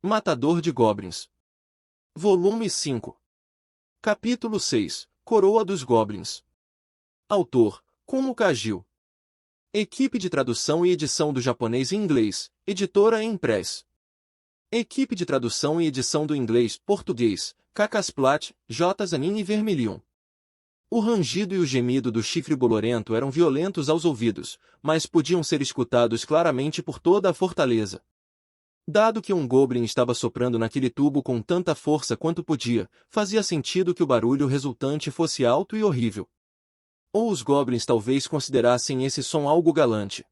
Matador de Goblins. Volume 5. Capítulo 6. Coroa dos Goblins. Autor: Kumo Kagil. Equipe de tradução e edição do japonês e inglês, editora Empress. Equipe de tradução e edição do inglês-português, Cacasplat, J. Zanin e Vermilion. O rangido e o gemido do chifre bolorento eram violentos aos ouvidos, mas podiam ser escutados claramente por toda a fortaleza. Dado que um goblin estava soprando naquele tubo com tanta força quanto podia, fazia sentido que o barulho resultante fosse alto e horrível. Ou os goblins talvez considerassem esse som algo galante.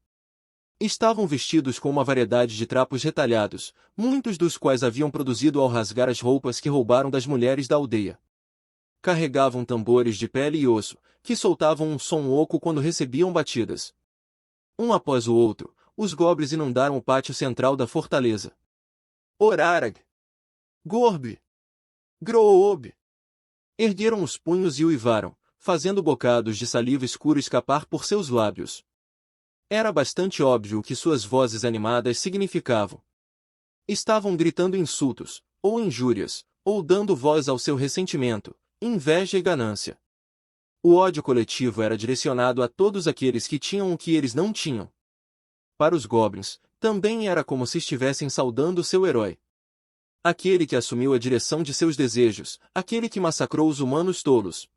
Estavam vestidos com uma variedade de trapos retalhados, muitos dos quais haviam produzido ao rasgar as roupas que roubaram das mulheres da aldeia. Carregavam tambores de pele e osso, que soltavam um som oco quando recebiam batidas. Um após o outro, os goblins inundaram o pátio central da fortaleza. Orarag! Gorb! Groob! Ergueram os punhos e uivaram, fazendo bocados de saliva escura escapar por seus lábios. Era bastante óbvio o que suas vozes animadas significavam. Estavam gritando insultos, ou injúrias, ou dando voz ao seu ressentimento, inveja e ganância. O ódio coletivo era direcionado a todos aqueles que tinham o que eles não tinham. Para os goblins, também era como se estivessem saudando seu herói. Aquele que assumiu a direção de seus desejos, aquele que massacrou os humanos tolos.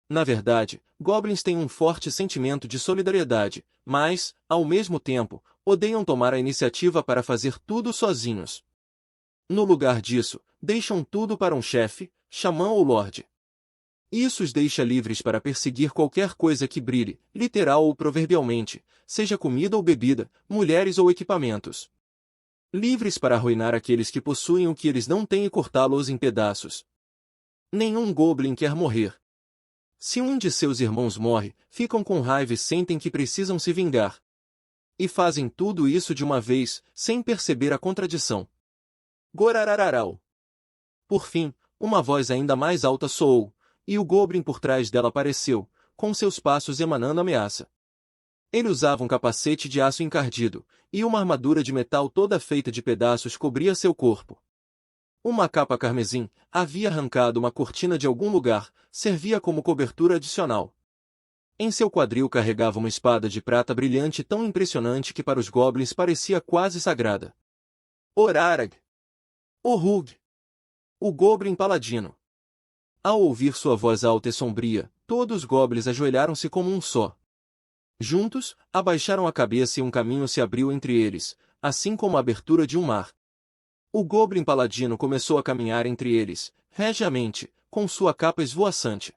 Na verdade, goblins têm um forte sentimento de solidariedade, mas, ao mesmo tempo, odeiam tomar a iniciativa para fazer tudo sozinhos. No lugar disso, deixam tudo para um chefe, xamã ou lorde. Isso os deixa livres para perseguir qualquer coisa que brilhe, literal ou proverbialmente, seja comida ou bebida, mulheres ou equipamentos. Livres para arruinar aqueles que possuem o que eles não têm e cortá-los em pedaços. Nenhum goblin quer morrer. Se um de seus irmãos morre, ficam com raiva e sentem que precisam se vingar. E fazem tudo isso de uma vez, sem perceber a contradição. Gorarararau. Por fim, uma voz ainda mais alta soou, e o goblin por trás dela apareceu, com seus passos emanando ameaça. Ele usava um capacete de aço encardido, e uma armadura de metal toda feita de pedaços cobria seu corpo. Uma capa carmesim, havia arrancado uma cortina de algum lugar, servia como cobertura adicional. Em seu quadril carregava uma espada de prata brilhante tão impressionante que para os goblins parecia quase sagrada. Orarag! Orrug! O goblin paladino. Ao ouvir sua voz alta e sombria, todos os goblins ajoelharam-se como um só. Juntos, abaixaram a cabeça e um caminho se abriu entre eles, assim como a abertura de um mar. O goblin paladino começou a caminhar entre eles, regiamente, com sua capa esvoaçante.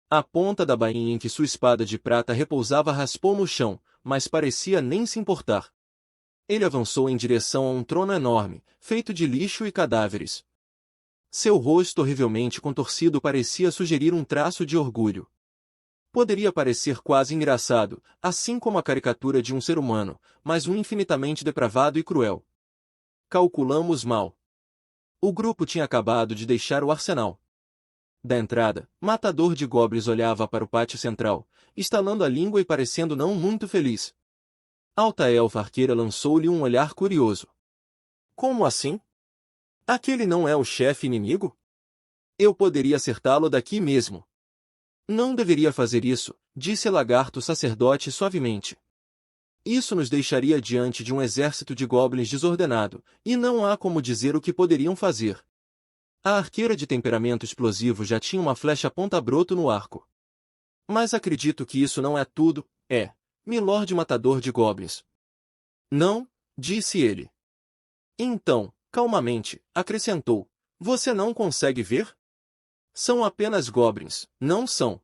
A ponta da bainha em que sua espada de prata repousava raspou no chão, mas parecia nem se importar. Ele avançou em direção a um trono enorme, feito de lixo e cadáveres. Seu rosto horrivelmente contorcido parecia sugerir um traço de orgulho. Poderia parecer quase engraçado, assim como a caricatura de um ser humano, mas um infinitamente depravado e cruel. Calculamos mal. O grupo tinha acabado de deixar o arsenal. Da entrada, Matador de Goblins olhava para o pátio central, estalando a língua e parecendo não muito feliz. Alta Elfa Arqueira lançou-lhe um olhar curioso. Como assim? Aquele não é o chefe inimigo? Eu poderia acertá-lo daqui mesmo. Não deveria fazer isso, disse Lagarto Sacerdote suavemente. Isso nos deixaria diante de um exército de goblins desordenado, e não há como dizer o que poderiam fazer. A arqueira de temperamento explosivo já tinha uma flecha ponta-broto no arco. Mas acredito que isso não é tudo, Milord Matador de Goblins. Não, disse ele. Então, calmamente, acrescentou, você não consegue ver? São apenas goblins, não são?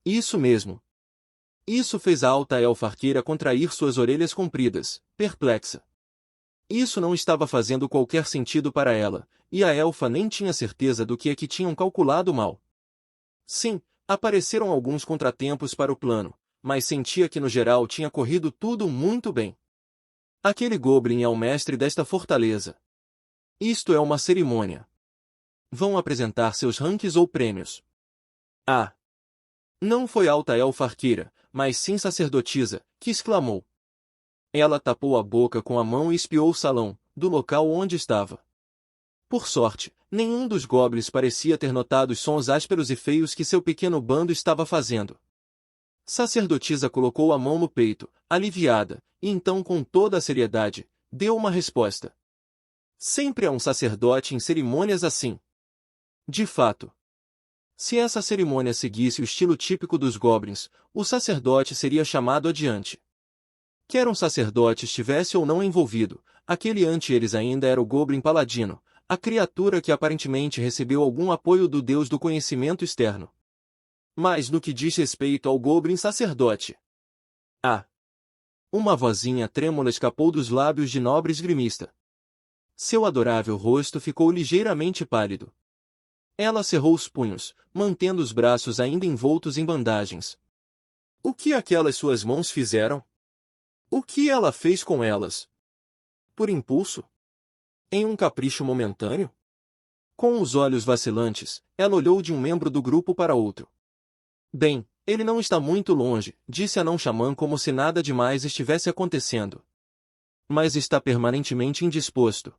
Isso mesmo. Isso fez a alta elfa arqueira contrair suas orelhas compridas, perplexa. Isso não estava fazendo qualquer sentido para ela, e a elfa nem tinha certeza do que é que tinham calculado mal. Sim, apareceram alguns contratempos para o plano, mas sentia que no geral tinha corrido tudo muito bem. Aquele goblin é o mestre desta fortaleza. Isto é uma cerimônia. Vão apresentar seus ranks ou prêmios. Ah! Não foi alta elfa arqueira, mas sim sacerdotisa, que exclamou. Ela tapou a boca com a mão e espiou o salão, do local onde estava. Por sorte, nenhum dos goblins parecia ter notado os sons ásperos e feios que seu pequeno bando estava fazendo. Sacerdotisa colocou a mão no peito, aliviada, e então com toda a seriedade, deu uma resposta. Sempre há um sacerdote em cerimônias assim. De fato. Se essa cerimônia seguisse o estilo típico dos goblins, o sacerdote seria chamado adiante. Quer um sacerdote estivesse ou não envolvido, aquele ante eles ainda era o Goblin Paladino, a criatura que aparentemente recebeu algum apoio do deus do conhecimento externo. Mas no que diz respeito ao Goblin Sacerdote. Uma vozinha trêmula escapou dos lábios de nobre esgrimista. Seu adorável rosto ficou ligeiramente pálido. Ela cerrou os punhos, mantendo os braços ainda envoltos em bandagens. O que aquelas suas mãos fizeram? O que ela fez com elas? Por impulso? Em um capricho momentâneo? Com os olhos vacilantes, ela olhou de um membro do grupo para outro. Bem, ele não está muito longe, disse a não-xamã como se nada demais estivesse acontecendo. Mas está permanentemente indisposto.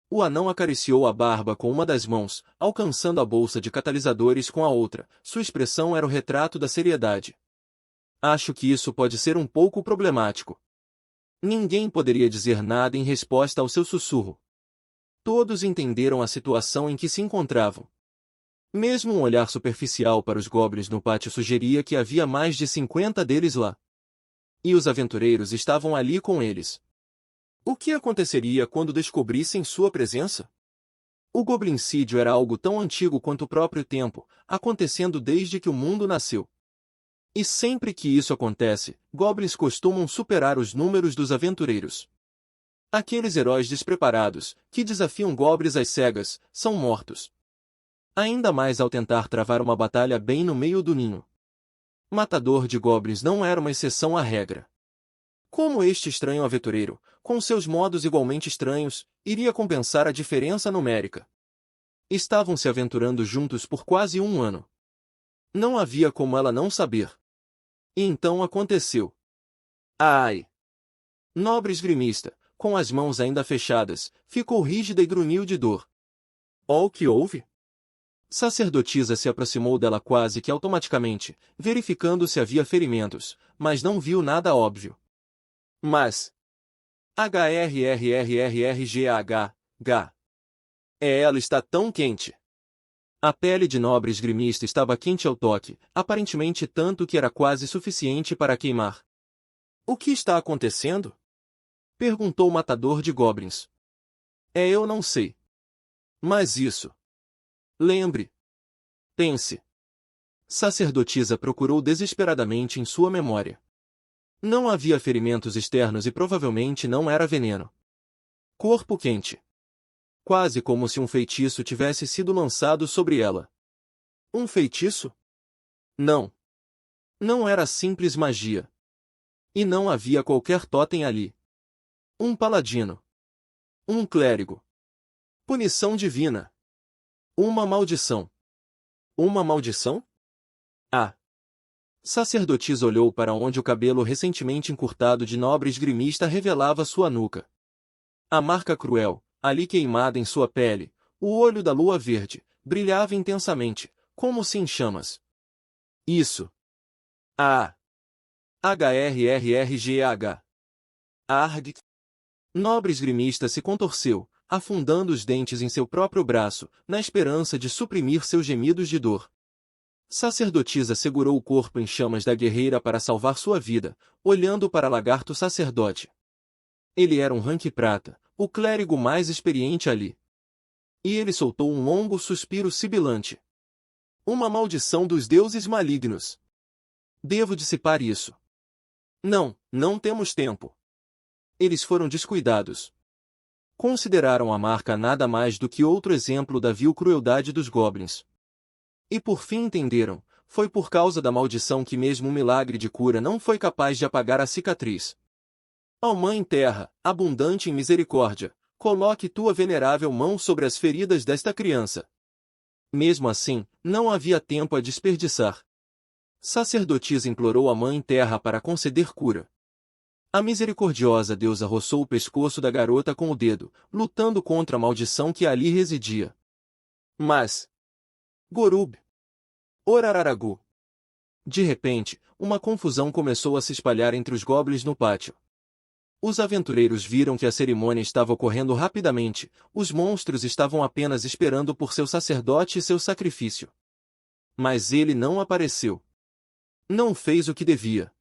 O anão acariciou a barba com uma das mãos, alcançando a bolsa de catalisadores com a outra. Sua expressão era o retrato da seriedade. Acho que isso pode ser um pouco problemático. Ninguém poderia dizer nada em resposta ao seu sussurro. Todos entenderam a situação em que se encontravam. Mesmo um olhar superficial para os goblins no pátio sugeria que havia mais de 50 deles lá. E os aventureiros estavam ali com eles. O que aconteceria quando descobrissem sua presença? O goblincídio era algo tão antigo quanto o próprio tempo, acontecendo desde que o mundo nasceu. E sempre que isso acontece, goblins costumam superar os números dos aventureiros. Aqueles heróis despreparados, que desafiam goblins às cegas, são mortos. Ainda mais ao tentar travar uma batalha bem no meio do ninho. Matador de goblins não era uma exceção à regra. Como este estranho aventureiro, com seus modos igualmente estranhos, iria compensar a diferença numérica? Estavam se aventurando juntos por quase um ano. Não havia como ela não saber. E então aconteceu. Ai! Nobre esgrimista, com as mãos ainda fechadas, ficou rígida e grunhiu de dor. Oh, o que houve? Sacerdotisa se aproximou dela quase que automaticamente, verificando se havia ferimentos, mas não viu nada óbvio. Mas... Ela está tão quente. A pele de nobre esgrimista estava quente ao toque, aparentemente tanto que era quase suficiente para queimar. O que está acontecendo? Perguntou o matador de goblins. Eu não sei. Mas isso... Lembre. Pense. Sacerdotisa procurou desesperadamente em sua memória. Não havia ferimentos externos e provavelmente não era veneno. Corpo quente. Quase como se um feitiço tivesse sido lançado sobre ela. Um feitiço? Não. Não era simples magia. E não havia qualquer totem ali. Um paladino. Um clérigo. Punição divina. Uma maldição. Uma maldição? Sacerdotisa olhou para onde o cabelo recentemente encurtado de nobre esgrimista revelava sua nuca. A marca cruel, ali queimada em sua pele, o olho da lua verde, brilhava intensamente, como se em chamas. Isso. HRRRGH. Arg. Nobre esgrimista se contorceu, afundando os dentes em seu próprio braço, na esperança de suprimir seus gemidos de dor. Sacerdotisa segurou o corpo em chamas da guerreira para salvar sua vida, olhando para Lagarto Sacerdote. Ele era um rank prata, o clérigo mais experiente ali. E ele soltou um longo suspiro sibilante. Uma maldição dos deuses malignos. Devo dissipar isso. Não temos tempo. Eles foram descuidados. Consideraram a marca nada mais do que outro exemplo da vil crueldade dos goblins. E por fim entenderam, foi por causa da maldição que mesmo um milagre de cura não foi capaz de apagar a cicatriz. Ó Mãe Terra, abundante em misericórdia, coloque tua venerável mão sobre as feridas desta criança. Mesmo assim, não havia tempo a desperdiçar. Sacerdotisa implorou a Mãe Terra para conceder cura. A misericordiosa deusa roçou o pescoço da garota com o dedo, lutando contra a maldição que ali residia. Mas... Gorub! Orararagu! De repente, uma confusão começou a se espalhar entre os goblins no pátio. Os aventureiros viram que a cerimônia estava ocorrendo rapidamente, os monstros estavam apenas esperando por seu sacerdote e seu sacrifício. Mas ele não apareceu. Não fez o que devia.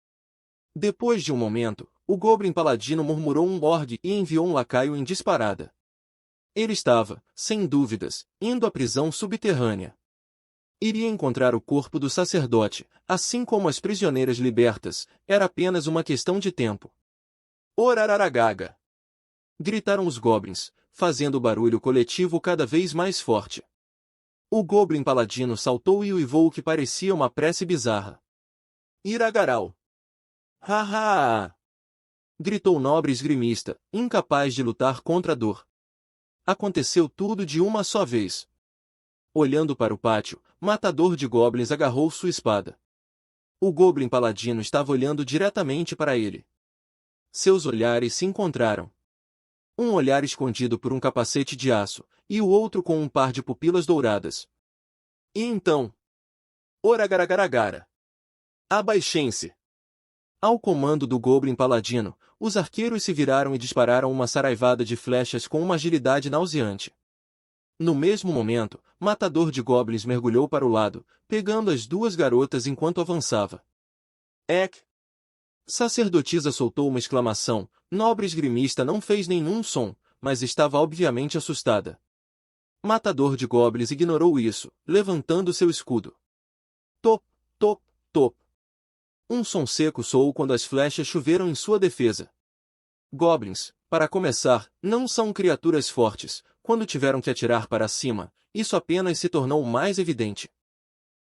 Depois de um momento, o Goblin Paladino murmurou um org e enviou um lacaio em disparada. Ele estava, sem dúvidas, indo à prisão subterrânea. Iria encontrar o corpo do sacerdote, assim como as prisioneiras libertas, era apenas uma questão de tempo. Orararagaga! Gritaram os goblins, fazendo o barulho coletivo cada vez mais forte. O Goblin Paladino saltou e uivou o que parecia uma prece bizarra. Iragarau! Ha! Gritou o nobre esgrimista, incapaz de lutar contra a dor. Aconteceu tudo de uma só vez. Olhando para o pátio, Matador de Goblins agarrou sua espada. O Goblin Paladino estava olhando diretamente para ele. Seus olhares se encontraram. Um olhar escondido por um capacete de aço, e o outro com um par de pupilas douradas. E então... Oragaragaragara! Abaixem-se! Ao comando do Goblin Paladino, os arqueiros se viraram e dispararam uma saraivada de flechas com uma agilidade nauseante. No mesmo momento, Matador de Goblins mergulhou para o lado, pegando as duas garotas enquanto avançava. Ek! Sacerdotisa soltou uma exclamação. Nobre esgrimista não fez nenhum som, mas estava obviamente assustada. Matador de Goblins ignorou isso, levantando seu escudo. Top, top, top. Um som seco soou quando as flechas choveram em sua defesa. Goblins, para começar, não são criaturas fortes. Quando tiveram que atirar para cima, isso apenas se tornou mais evidente.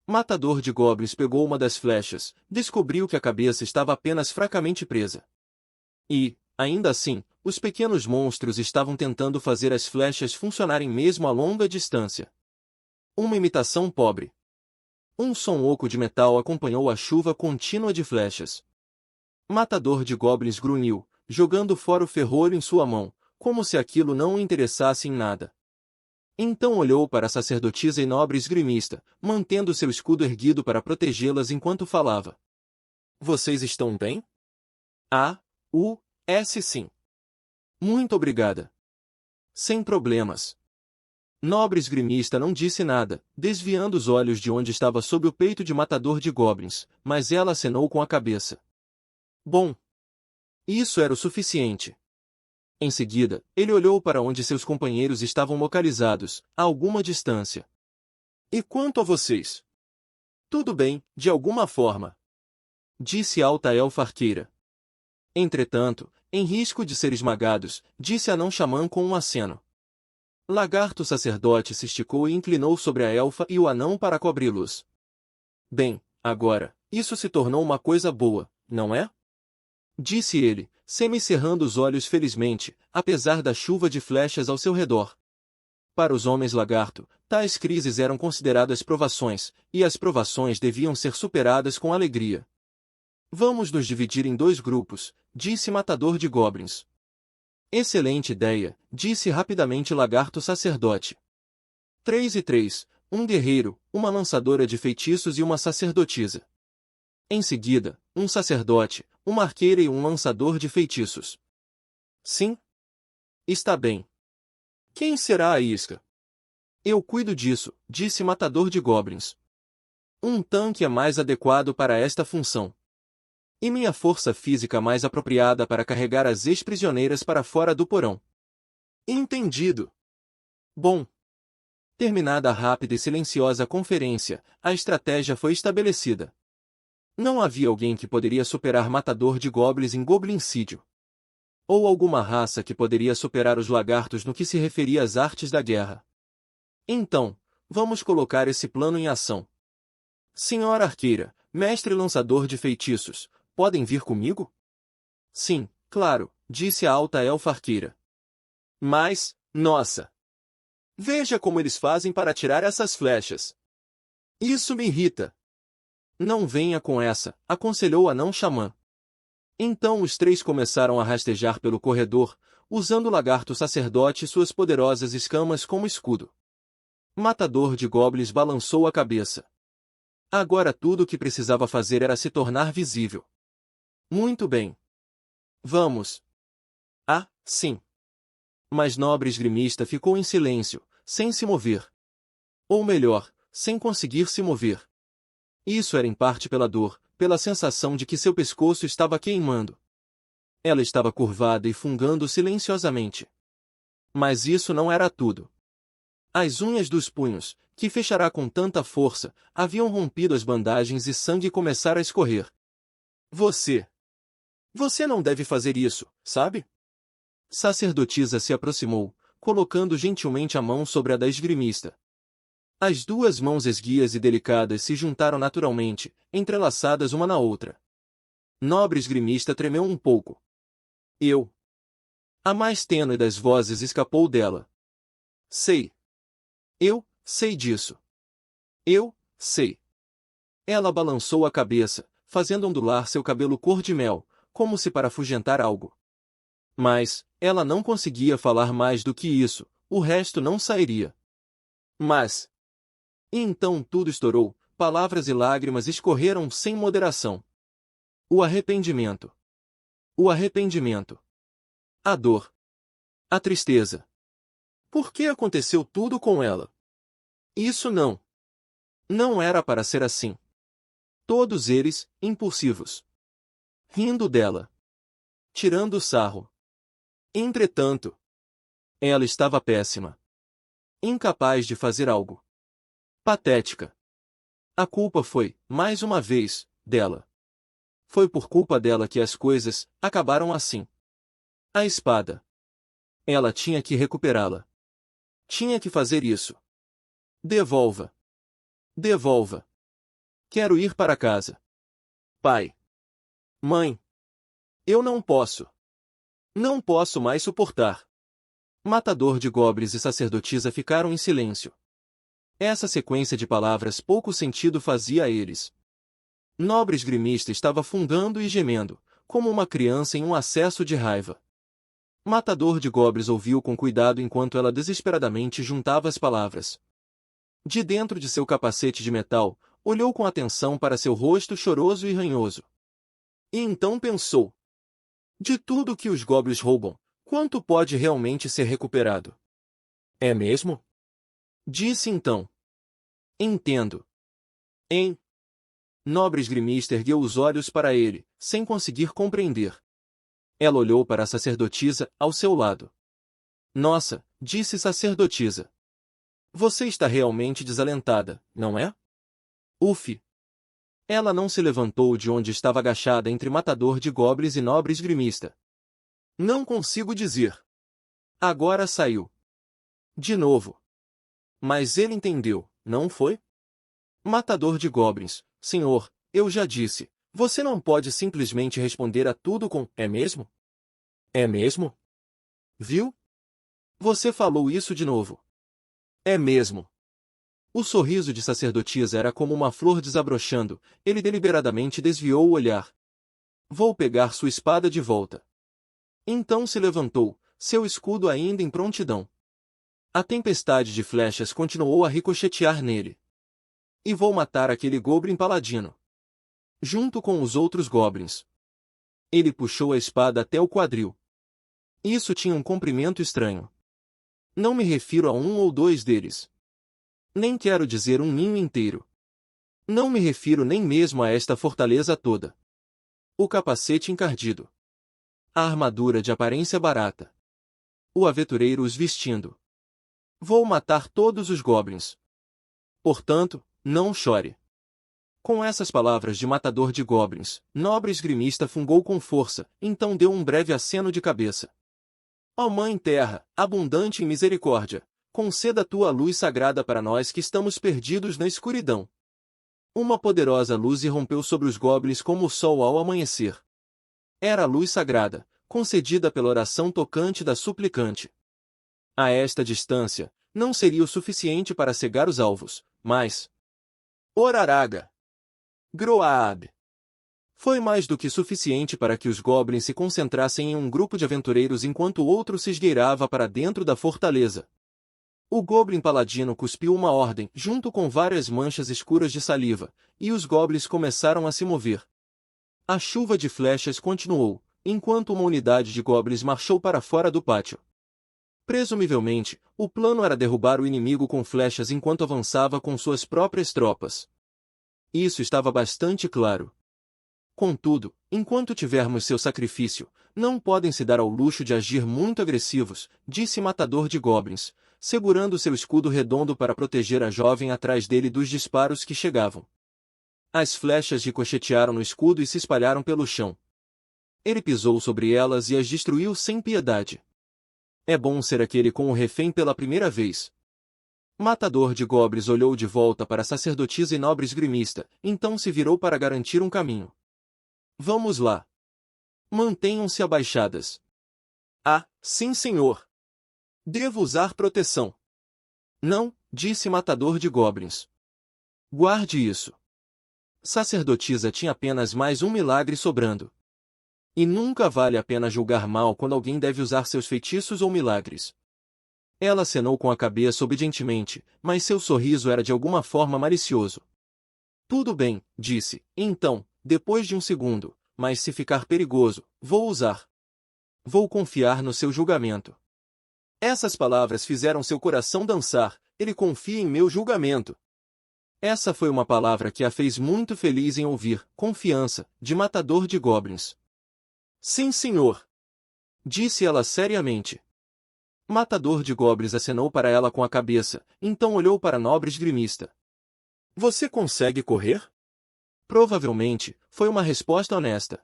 Matador de Goblins pegou uma das flechas, descobriu que a cabeça estava apenas fracamente presa. E, ainda assim, os pequenos monstros estavam tentando fazer as flechas funcionarem mesmo a longa distância. Uma imitação pobre. Um som oco de metal acompanhou a chuva contínua de flechas. Matador de Goblins grunhiu, jogando fora o ferrolho em sua mão, como se aquilo não o interessasse em nada. Então olhou para a sacerdotisa e nobre esgrimista, mantendo seu escudo erguido para protegê-las enquanto falava. Vocês estão bem? Sim. Muito obrigada. Sem problemas. Nobre esgrimista não disse nada, desviando os olhos de onde estava sob o peito de Matador de Goblins, mas ela acenou com a cabeça. Bom. Isso era o suficiente. Em seguida, ele olhou para onde seus companheiros estavam localizados, a alguma distância. E quanto a vocês? Tudo bem, de alguma forma. Disse a alta elfa arqueira. Entretanto, em risco de ser esmagados, disse a não-xamã com um aceno. Lagarto sacerdote se esticou e inclinou sobre a elfa e o anão para cobri-los. Bem, agora, isso se tornou uma coisa boa, não é? Disse ele, semicerrando os olhos felizmente, apesar da chuva de flechas ao seu redor. Para os homens lagarto, tais crises eram consideradas provações, e as provações deviam ser superadas com alegria. Vamos nos dividir em 2 grupos, disse Matador de Goblins. Excelente ideia, disse rapidamente Lagarto sacerdote. 3 e 3, um guerreiro, uma lançadora de feitiços e uma sacerdotisa. Em seguida, um sacerdote, uma arqueira e um lançador de feitiços. Sim? Está bem. Quem será a isca? Eu cuido disso, disse Matador de Goblins. Um tanque é mais adequado para esta função. E minha força física mais apropriada para carregar as ex-prisioneiras para fora do porão. Entendido. Bom. Terminada a rápida e silenciosa conferência, a estratégia foi estabelecida. Não havia alguém que poderia superar Matador de Goblins em goblincídio. Ou alguma raça que poderia superar os lagartos no que se referia às artes da guerra. Então, vamos colocar esse plano em ação. Senhora arqueira, mestre lançador de feitiços, podem vir comigo? Sim, claro, disse a alta elfa arqueira. Mas, nossa! Veja como eles fazem para atirar essas flechas. Isso me irrita. Não venha com essa, aconselhou a não-xamã. Então os três começaram a rastejar pelo corredor, usando o lagarto sacerdote e suas poderosas escamas como escudo. Matador de Goblins balançou a cabeça. Agora tudo o que precisava fazer era se tornar visível. Muito bem. Vamos. Ah, sim. Mas nobre esgrimista ficou em silêncio, sem se mover. Ou melhor, sem conseguir se mover. Isso era em parte pela dor, pela sensação de que seu pescoço estava queimando. Ela estava curvada e fungando silenciosamente. Mas isso não era tudo. As unhas dos punhos, que fechará com tanta força, haviam rompido as bandagens e sangue começara a escorrer. Você não deve fazer isso, sabe? Sacerdotisa se aproximou, colocando gentilmente a mão sobre a da esgrimista. As duas mãos esguias e delicadas se juntaram naturalmente, entrelaçadas uma na outra. Nobre esgrimista tremeu um pouco. A mais tênue das vozes escapou dela. Sei. Eu sei disso. Eu sei. Ela balançou a cabeça, fazendo ondular seu cabelo cor de mel, como se para afugentar algo. Mas, ela não conseguia falar mais do que isso, o resto não sairia. Mas... E então tudo estourou, palavras e lágrimas escorreram sem moderação. O arrependimento. O arrependimento. A dor. A tristeza. Por que aconteceu tudo com ela? Isso não era para ser assim. Todos eles, impulsivos. Rindo dela. Tirando o sarro. Entretanto, ela estava péssima. Incapaz de fazer algo. Patética. A culpa foi, mais uma vez, dela. Foi por culpa dela que as coisas acabaram assim. A espada. Ela tinha que recuperá-la. Tinha que fazer isso. Devolva. Devolva. Quero ir para casa. Pai. Mãe. Eu não posso. Não posso mais suportar. Matador de Goblins e sacerdotisa ficaram em silêncio. Essa sequência de palavras pouco sentido fazia a eles. Nobre esgrimista estava fungando e gemendo, como uma criança em um acesso de raiva. Matador de Goblins ouviu com cuidado enquanto ela desesperadamente juntava as palavras. De dentro de seu capacete de metal, olhou com atenção para seu rosto choroso e ranhoso. E então pensou. De tudo que os goblins roubam, quanto pode realmente ser recuperado? É mesmo? Disse então. Entendo. Nobre esgrimista ergueu os olhos para ele, sem conseguir compreender. Ela olhou para a sacerdotisa, ao seu lado. Nossa, disse sacerdotisa. Você está realmente desalentada, não é? Uf. Ela não se levantou de onde estava agachada entre matador de goblins e nobre esgrimista. Não consigo dizer. Agora saiu. De novo. Mas ele entendeu, não foi? Matador de goblins, senhor, eu já disse, você não pode simplesmente responder a tudo com, é mesmo? É mesmo? Viu? Você falou isso de novo. É mesmo. O sorriso de sacerdotisa era como uma flor desabrochando, ele deliberadamente desviou o olhar. Vou pegar sua espada de volta. Então se levantou, seu escudo ainda em prontidão. A tempestade de flechas continuou a ricochetear nele. E vou matar aquele goblin paladino. Junto com os outros goblins. Ele puxou a espada até o quadril. Isso tinha um comprimento estranho. Não me refiro a um ou dois deles. Nem quero dizer um ninho inteiro. Não me refiro nem mesmo a esta fortaleza toda. O capacete encardido. A armadura de aparência barata. O aventureiro os vestindo. Vou matar todos os goblins. Portanto, não chore. Com essas palavras de matador de goblins, nobre esgrimista fungou com força, então deu um breve aceno de cabeça. Ó Mãe Terra, abundante em misericórdia, conceda tua luz sagrada para nós que estamos perdidos na escuridão. Uma poderosa luz irrompeu sobre os goblins como o sol ao amanhecer. Era a luz sagrada, concedida pela oração tocante da suplicante. A esta distância, não seria o suficiente para cegar os alvos, mas... Oraraga! Groaab! Foi mais do que suficiente para que os goblins se concentrassem em um grupo de aventureiros enquanto o outro se esgueirava para dentro da fortaleza. O Goblin Paladino cuspiu uma ordem, junto com várias manchas escuras de saliva, e os goblins começaram a se mover. A chuva de flechas continuou, enquanto uma unidade de goblins marchou para fora do pátio. Presumivelmente, o plano era derrubar o inimigo com flechas enquanto avançava com suas próprias tropas. Isso estava bastante claro. Contudo, enquanto tivermos seu sacrifício, não podem se dar ao luxo de agir muito agressivos, disse Matador de Goblins, segurando seu escudo redondo para proteger a jovem atrás dele dos disparos que chegavam. As flechas ricochetearam no escudo e se espalharam pelo chão. Ele pisou sobre elas e as destruiu sem piedade. É bom ser aquele com o refém pela primeira vez. Matador de Goblins olhou de volta para a sacerdotisa e nobre esgrimista, então se virou para garantir um caminho. Vamos lá. Mantenham-se abaixadas. Ah, sim senhor. Devo usar proteção. Não, disse Matador de Goblins. Guarde isso. Sacerdotisa tinha apenas mais um milagre sobrando. E nunca vale a pena julgar mal quando alguém deve usar seus feitiços ou milagres. Ela acenou com a cabeça obedientemente, mas seu sorriso era de alguma forma malicioso. Tudo bem, disse, então, depois de um segundo, mas se ficar perigoso, vou usar. Vou confiar no seu julgamento. Essas palavras fizeram seu coração dançar, ele confia em meu julgamento. Essa foi uma palavra que a fez muito feliz em ouvir, confiança, de Matador de Goblins. Sim senhor. Disse ela seriamente. Matador de Goblins acenou para ela com a cabeça, então olhou para a nobre esgrimista. Você consegue correr? Provavelmente, foi uma resposta honesta.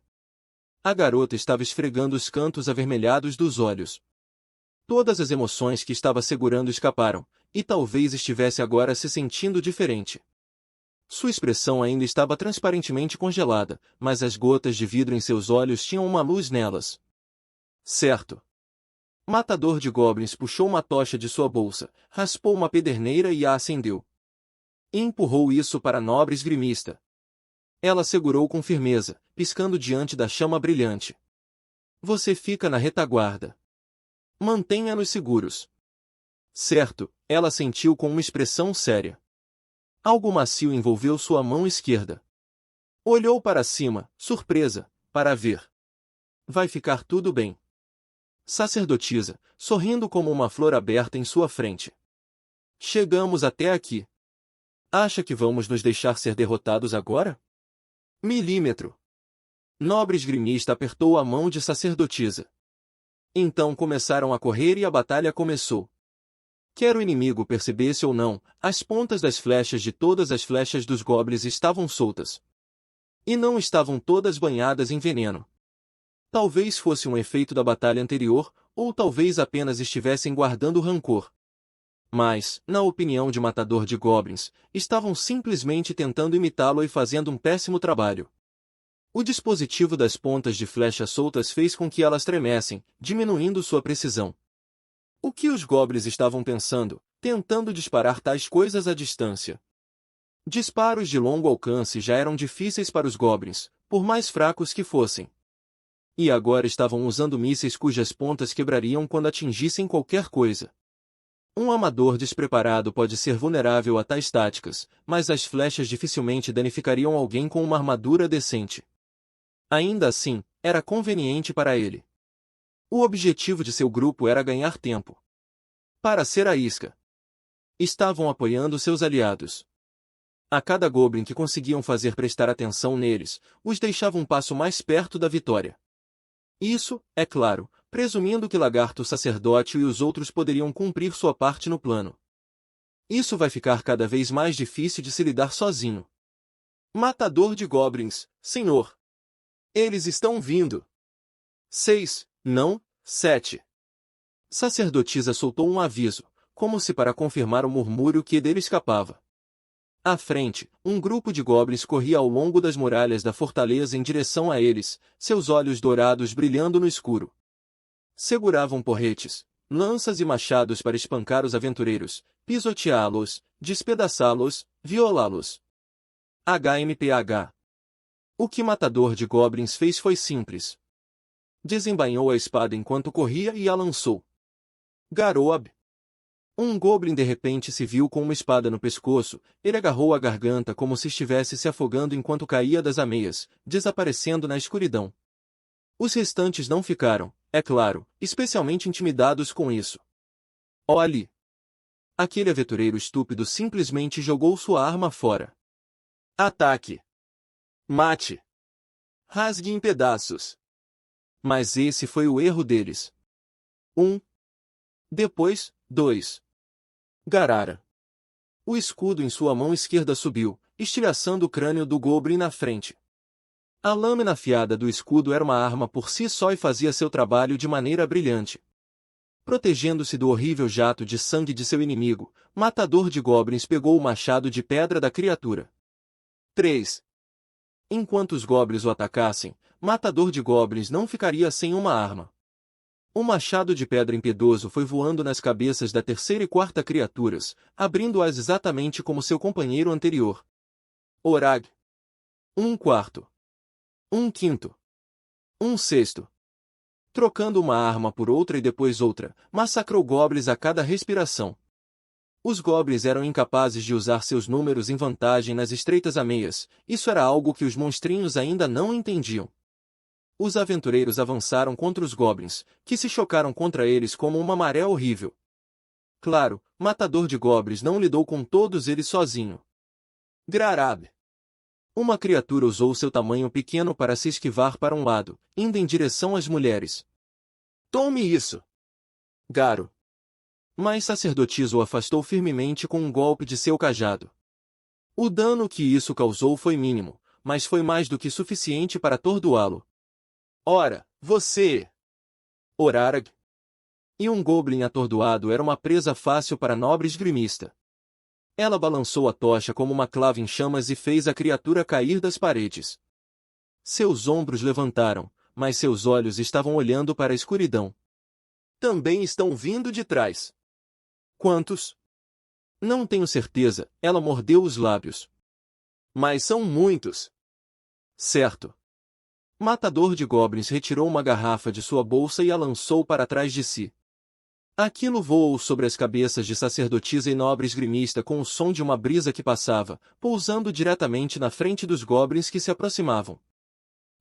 A garota estava esfregando os cantos avermelhados dos olhos. Todas as emoções que estava segurando escaparam, e talvez estivesse agora se sentindo diferente. Sua expressão ainda estava transparentemente congelada, mas as gotas de vidro em seus olhos tinham uma luz nelas. Certo. Matador de Goblins puxou uma tocha de sua bolsa, raspou uma pederneira e a acendeu. E empurrou isso para a nobre esgrimista. Ela segurou com firmeza, piscando diante da chama brilhante. Você fica na retaguarda. Mantenha-nos seguros. Certo, ela sentiu com uma expressão séria. Algo macio envolveu sua mão esquerda. Olhou para cima, surpresa, para ver. Vai ficar tudo bem. Sacerdotisa, sorrindo como uma flor aberta em sua frente. Chegamos até aqui. Acha que vamos nos deixar ser derrotados agora? Milímetro. Nobre esgrimista apertou a mão de sacerdotisa. Então começaram a correr e a batalha começou. Quer o inimigo percebesse ou não, as pontas das flechas de todas as flechas dos goblins estavam soltas. E não estavam todas banhadas em veneno. Talvez fosse um efeito da batalha anterior, ou talvez apenas estivessem guardando rancor. Mas, na opinião de Matador de Goblins, estavam simplesmente tentando imitá-lo e fazendo um péssimo trabalho. O dispositivo das pontas de flechas soltas fez com que elas tremessem, diminuindo sua precisão. O que os goblins estavam pensando, tentando disparar tais coisas à distância? Disparos de longo alcance já eram difíceis para os goblins, por mais fracos que fossem. E agora estavam usando mísseis cujas pontas quebrariam quando atingissem qualquer coisa. Um amador despreparado pode ser vulnerável a tais táticas, mas as flechas dificilmente danificariam alguém com uma armadura decente. Ainda assim, era conveniente para ele. O objetivo de seu grupo era ganhar tempo. Para ser a isca. Estavam apoiando seus aliados. A cada goblin que conseguiam fazer prestar atenção neles, os deixava um passo mais perto da vitória. Isso, é claro, presumindo que Lagarto Sacerdote e os outros poderiam cumprir sua parte no plano. Isso vai ficar cada vez mais difícil de se lidar sozinho. Matador de Goblins, senhor. Eles estão vindo. 6, não, 7. Sacerdotisa soltou um aviso, como se para confirmar o murmúrio que dele escapava. À frente, um grupo de goblins corria ao longo das muralhas da fortaleza em direção a eles, seus olhos dourados brilhando no escuro. Seguravam porretes, lanças e machados para espancar os aventureiros, pisoteá-los, despedaçá-los, violá-los. HMPH. O que Matador de Goblins fez foi simples. Desembainhou a espada enquanto corria e a lançou. Garoab! Um goblin de repente se viu com uma espada no pescoço, ele agarrou a garganta como se estivesse se afogando enquanto caía das ameias, desaparecendo na escuridão. Os restantes não ficaram, é claro, especialmente intimidados com isso. Olhe! Aquele aventureiro estúpido simplesmente jogou sua arma fora. Ataque! Mate! Rasgue em pedaços! Mas esse foi o erro deles. 1. Depois, 2. Garara. O escudo em sua mão esquerda subiu, estilhaçando o crânio do goblin na frente. A lâmina afiada do escudo era uma arma por si só e fazia seu trabalho de maneira brilhante. Protegendo-se do horrível jato de sangue de seu inimigo, Matador de Goblins pegou o machado de pedra da criatura. 3. Enquanto os goblins o atacassem, Matador de Goblins não ficaria sem uma arma. O machado de pedra impiedoso foi voando nas cabeças da terceira e quarta criaturas, abrindo-as exatamente como seu companheiro anterior. Orag. 1/4. 1/5. 1/6. Trocando uma arma por outra e depois outra, massacrou goblins a cada respiração. Os goblins eram incapazes de usar seus números em vantagem nas estreitas ameias, isso era algo que os monstrinhos ainda não entendiam. Os aventureiros avançaram contra os goblins, que se chocaram contra eles como uma maré horrível. Claro, Matador de Goblins não lidou com todos eles sozinho. Grarab. Uma criatura usou seu tamanho pequeno para se esquivar para um lado, indo em direção às mulheres. Tome isso! Garo. Mas sacerdotisa o afastou firmemente com um golpe de seu cajado. O dano que isso causou foi mínimo, mas foi mais do que suficiente para atordoá-lo. Ora, você! Orarag. E um goblin atordoado era uma presa fácil para a nobre esgrimista. Ela balançou a tocha como uma clava em chamas e fez a criatura cair das paredes. Seus ombros levantaram, mas seus olhos estavam olhando para a escuridão. Também estão vindo de trás. Quantos? Não tenho certeza, ela mordeu os lábios. Mas são muitos. Certo. Matador de Goblins retirou uma garrafa de sua bolsa e a lançou para trás de si. Aquilo voou sobre as cabeças de sacerdotisa e nobre esgrimista com o som de uma brisa que passava, pousando diretamente na frente dos goblins que se aproximavam.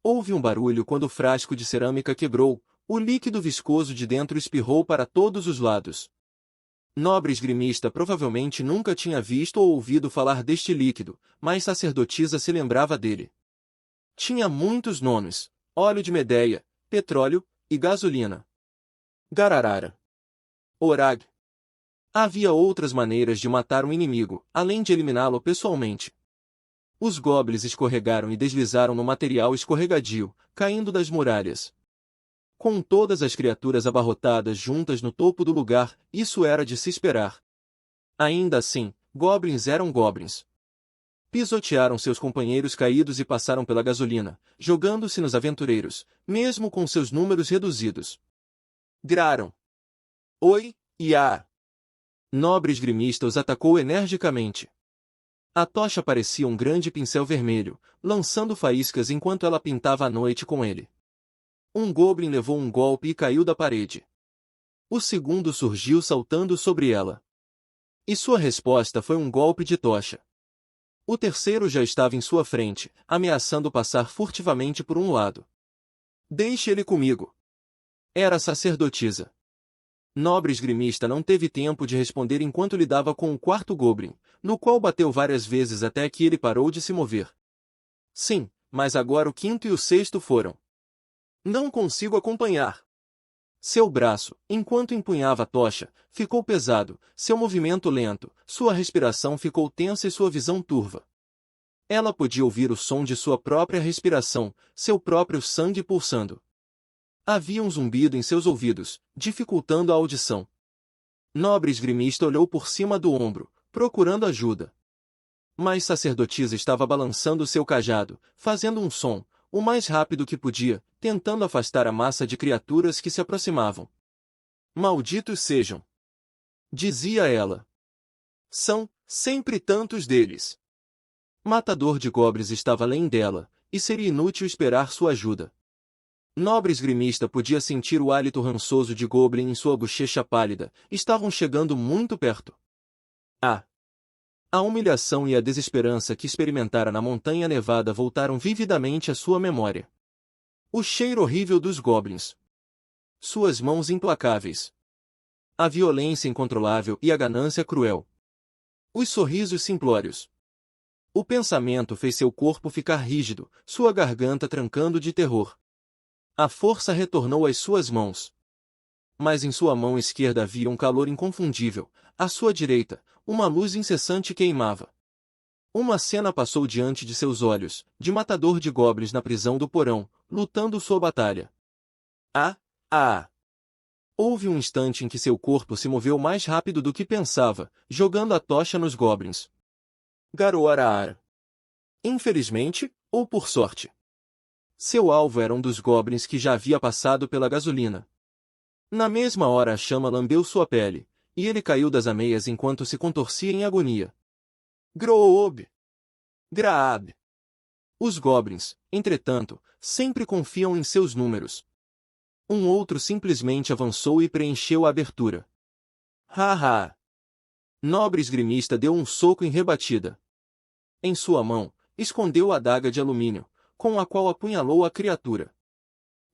Houve um barulho quando o frasco de cerâmica quebrou, o líquido viscoso de dentro espirrou para todos os lados. Nobre esgrimista provavelmente nunca tinha visto ou ouvido falar deste líquido, mas sacerdotisa se lembrava dele. Tinha muitos nomes: óleo de medeia, petróleo e gasolina. Gararara. Orag. Havia outras maneiras de matar um inimigo, além de eliminá-lo pessoalmente. Os goblins escorregaram e deslizaram no material escorregadio, caindo das muralhas. Com todas as criaturas abarrotadas juntas no topo do lugar, isso era de se esperar. Ainda assim, goblins eram goblins. Pisotearam seus companheiros caídos e passaram pela gasolina, jogando-se nos aventureiros, mesmo com seus números reduzidos. Graram. Oi, Iá! Nobre esgrimista os atacou energicamente. A tocha parecia um grande pincel vermelho, lançando faíscas enquanto ela pintava a noite com ele. Um goblin levou um golpe e caiu da parede. O segundo surgiu saltando sobre ela. E sua resposta foi um golpe de tocha. O terceiro já estava em sua frente, ameaçando passar furtivamente por um lado. Deixe ele comigo. Era a sacerdotisa. Nobre esgrimista não teve tempo de responder enquanto lidava com o quarto goblin, no qual bateu várias vezes até que ele parou de se mover. Sim, mas agora o quinto e o sexto foram. Não consigo acompanhar. Seu braço, enquanto empunhava a tocha, ficou pesado, seu movimento lento, sua respiração ficou tensa e sua visão turva. Ela podia ouvir o som de sua própria respiração, seu próprio sangue pulsando. Havia um zumbido em seus ouvidos, dificultando a audição. Nobre esgrimista olhou por cima do ombro, procurando ajuda. Mas sacerdotisa estava balançando seu cajado, fazendo um som, o mais rápido que podia, tentando afastar a massa de criaturas que se aproximavam. Malditos sejam! Dizia ela. São, sempre tantos deles. Matador de Goblins estava além dela, e seria inútil esperar sua ajuda. Nobre esgrimista podia sentir o hálito rançoso de Goblin em sua bochecha pálida. Estavam chegando muito perto. A humilhação e a desesperança que experimentara na Montanha Nevada voltaram vividamente à sua memória. O cheiro horrível dos Goblins. Suas mãos implacáveis. A violência incontrolável e a ganância cruel. Os sorrisos simplórios. O pensamento fez seu corpo ficar rígido, sua garganta trancando de terror. A força retornou às suas mãos. Mas em sua mão esquerda havia um calor inconfundível, à sua direita, uma luz incessante queimava. Uma cena passou diante de seus olhos, de matador de goblins na prisão do porão, lutando sua batalha. Houve um instante em que seu corpo se moveu mais rápido do que pensava, jogando a tocha nos goblins. Garoaraara. Infelizmente, ou por sorte. Seu alvo era um dos goblins que já havia passado pela gasolina. Na mesma hora a chama lambeu sua pele, e ele caiu das ameias enquanto se contorcia em agonia. Groob! Graab! Os goblins, entretanto, sempre confiam em seus números. Um outro simplesmente avançou e preencheu a abertura. Haha! Nobre esgrimista deu um soco em rebatida. Em sua mão, escondeu a adaga de alumínio, com a qual apunhalou a criatura.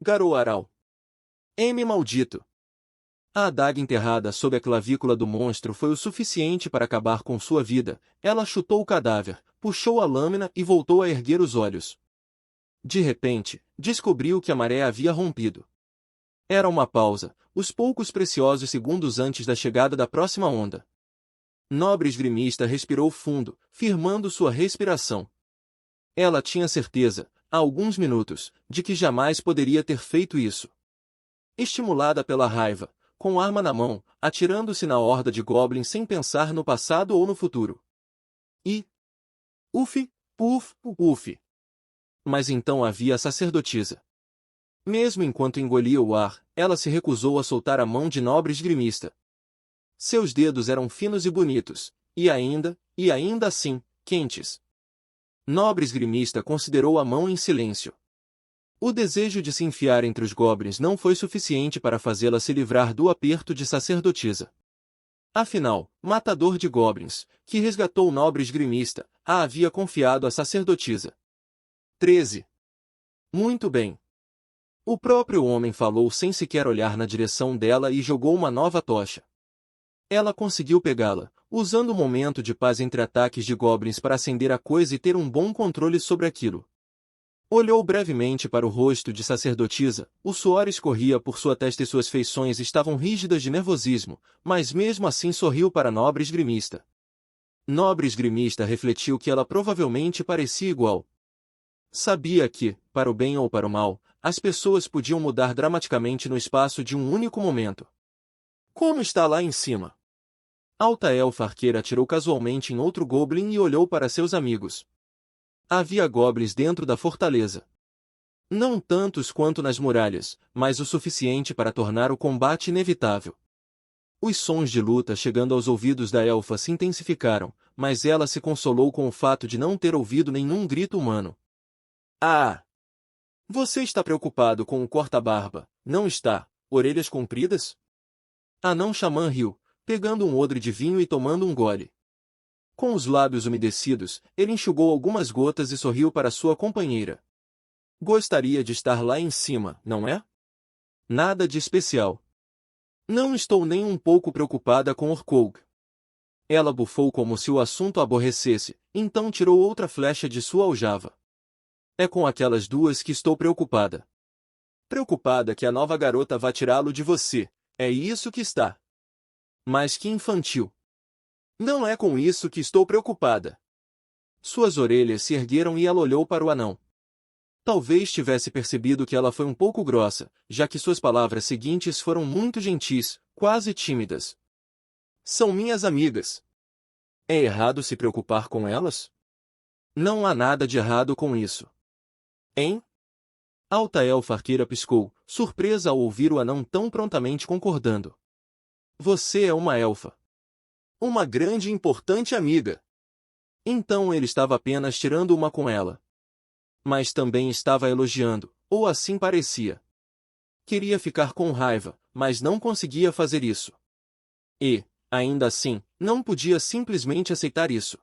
Garoaral! M maldito! A adaga enterrada sob a clavícula do monstro foi o suficiente para acabar com sua vida. Ela chutou o cadáver, puxou a lâmina e voltou a erguer os olhos. De repente, descobriu que a maré havia rompido. Era uma pausa, os poucos preciosos segundos antes da chegada da próxima onda. Nobre esgrimista respirou fundo, firmando sua respiração. Ela tinha certeza, há alguns minutos, de que jamais poderia ter feito isso. Estimulada pela raiva, com arma na mão, atirando-se na horda de goblins sem pensar no passado ou no futuro. E... Uf, puf, uf. Mas então havia a sacerdotisa. Mesmo enquanto engolia o ar, ela se recusou a soltar a mão de nobre esgrimista. Seus dedos eram finos e bonitos, e ainda assim, quentes. Nobre esgrimista considerou a mão em silêncio. O desejo de se enfiar entre os goblins não foi suficiente para fazê-la se livrar do aperto de sacerdotisa. Afinal, matador de goblins, que resgatou o nobre esgrimista, a havia confiado à sacerdotisa. 13. Muito bem. O próprio homem falou sem sequer olhar na direção dela e jogou uma nova tocha. Ela conseguiu pegá-la, usando o momento de paz entre ataques de goblins para acender a coisa e ter um bom controle sobre aquilo. Olhou brevemente para o rosto de sacerdotisa, o suor escorria por sua testa e suas feições estavam rígidas de nervosismo, mas mesmo assim sorriu para a nobre esgrimista. Nobre esgrimista refletiu que ela provavelmente parecia igual. Sabia que, para o bem ou para o mal, as pessoas podiam mudar dramaticamente no espaço de um único momento. Como está lá em cima? Alta elfa arqueira atirou casualmente em outro goblin e olhou para seus amigos. Havia goblins dentro da fortaleza. Não tantos quanto nas muralhas, mas o suficiente para tornar o combate inevitável. Os sons de luta chegando aos ouvidos da elfa se intensificaram, mas ela se consolou com o fato de não ter ouvido nenhum grito humano. Você está preocupado com o corta-barba, não está, orelhas compridas? Anão xamã riu, pegando um odre de vinho e tomando um gole. Com os lábios umedecidos, ele enxugou algumas gotas e sorriu para sua companheira. Gostaria de estar lá em cima, não é? Nada de especial. Não estou nem um pouco preocupada com Orkoug. Ela bufou como se o assunto a aborrecesse, então tirou outra flecha de sua aljava. É com aquelas duas que estou preocupada. Preocupada que a nova garota vá tirá-lo de você, é isso que está. Mas que infantil. Não é com isso que estou preocupada. Suas orelhas se ergueram e ela olhou para o anão. Talvez tivesse percebido que ela foi um pouco grossa, já que suas palavras seguintes foram muito gentis, quase tímidas. São minhas amigas. É errado se preocupar com elas? Não há nada de errado com isso. Hein? Alta elfa arqueira piscou, surpresa ao ouvir o anão tão prontamente concordando. Você é uma elfa. Uma grande e importante amiga. Então ele estava apenas tirando uma com ela. Mas também estava elogiando, ou assim parecia. Queria ficar com raiva, mas não conseguia fazer isso. E, ainda assim, não podia simplesmente aceitar isso.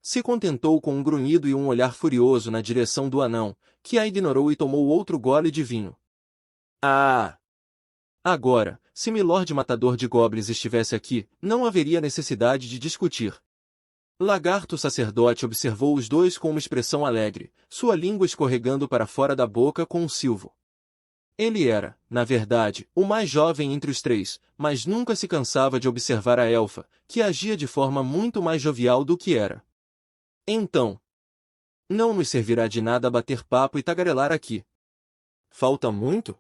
Se contentou com um grunhido e um olhar furioso na direção do anão, que a ignorou e tomou outro gole de vinho. Ah! Agora, se Milord Matador de Goblins estivesse aqui, não haveria necessidade de discutir. Lagarto Sacerdote observou os dois com uma expressão alegre, sua língua escorregando para fora da boca com um silvo. Ele era, na verdade, o mais jovem entre os três, mas nunca se cansava de observar a elfa, que agia de forma muito mais jovial do que era. Então, não nos servirá de nada bater papo e tagarelar aqui. Falta muito?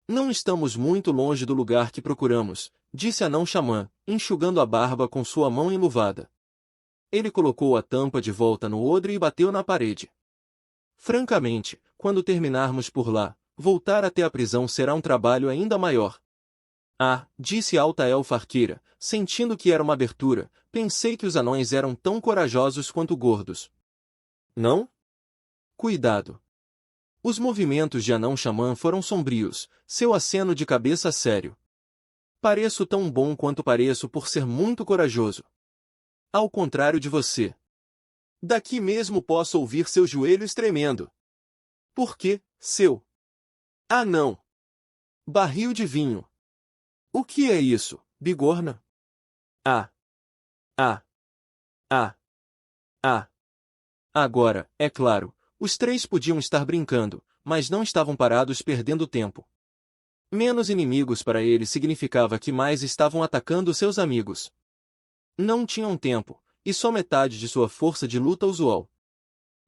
Não estamos muito longe do lugar que procuramos, disse Anão Xamã, enxugando a barba com sua mão enluvada. Ele colocou a tampa de volta no odre e bateu na parede. Francamente, quando terminarmos por lá, voltar até a prisão será um trabalho ainda maior. Ah, disse a alta elfa arqueira, sentindo que era uma abertura, pensei que os anões eram tão corajosos quanto gordos. Não? Cuidado. Os movimentos de Anão Xamã foram sombrios, seu aceno de cabeça sério. Pareço tão bom quanto pareço por ser muito corajoso. Ao contrário de você. Daqui mesmo posso ouvir seus joelhos tremendo. Por quê, seu? Ah não! Barril de vinho. O que é isso, bigorna? Ah! Ah! Ah! Ah! Agora, é claro, os três podiam estar brincando, mas não estavam parados perdendo tempo. Menos inimigos para ele significava que mais estavam atacando seus amigos. Não tinham tempo, e só metade de sua força de luta usual.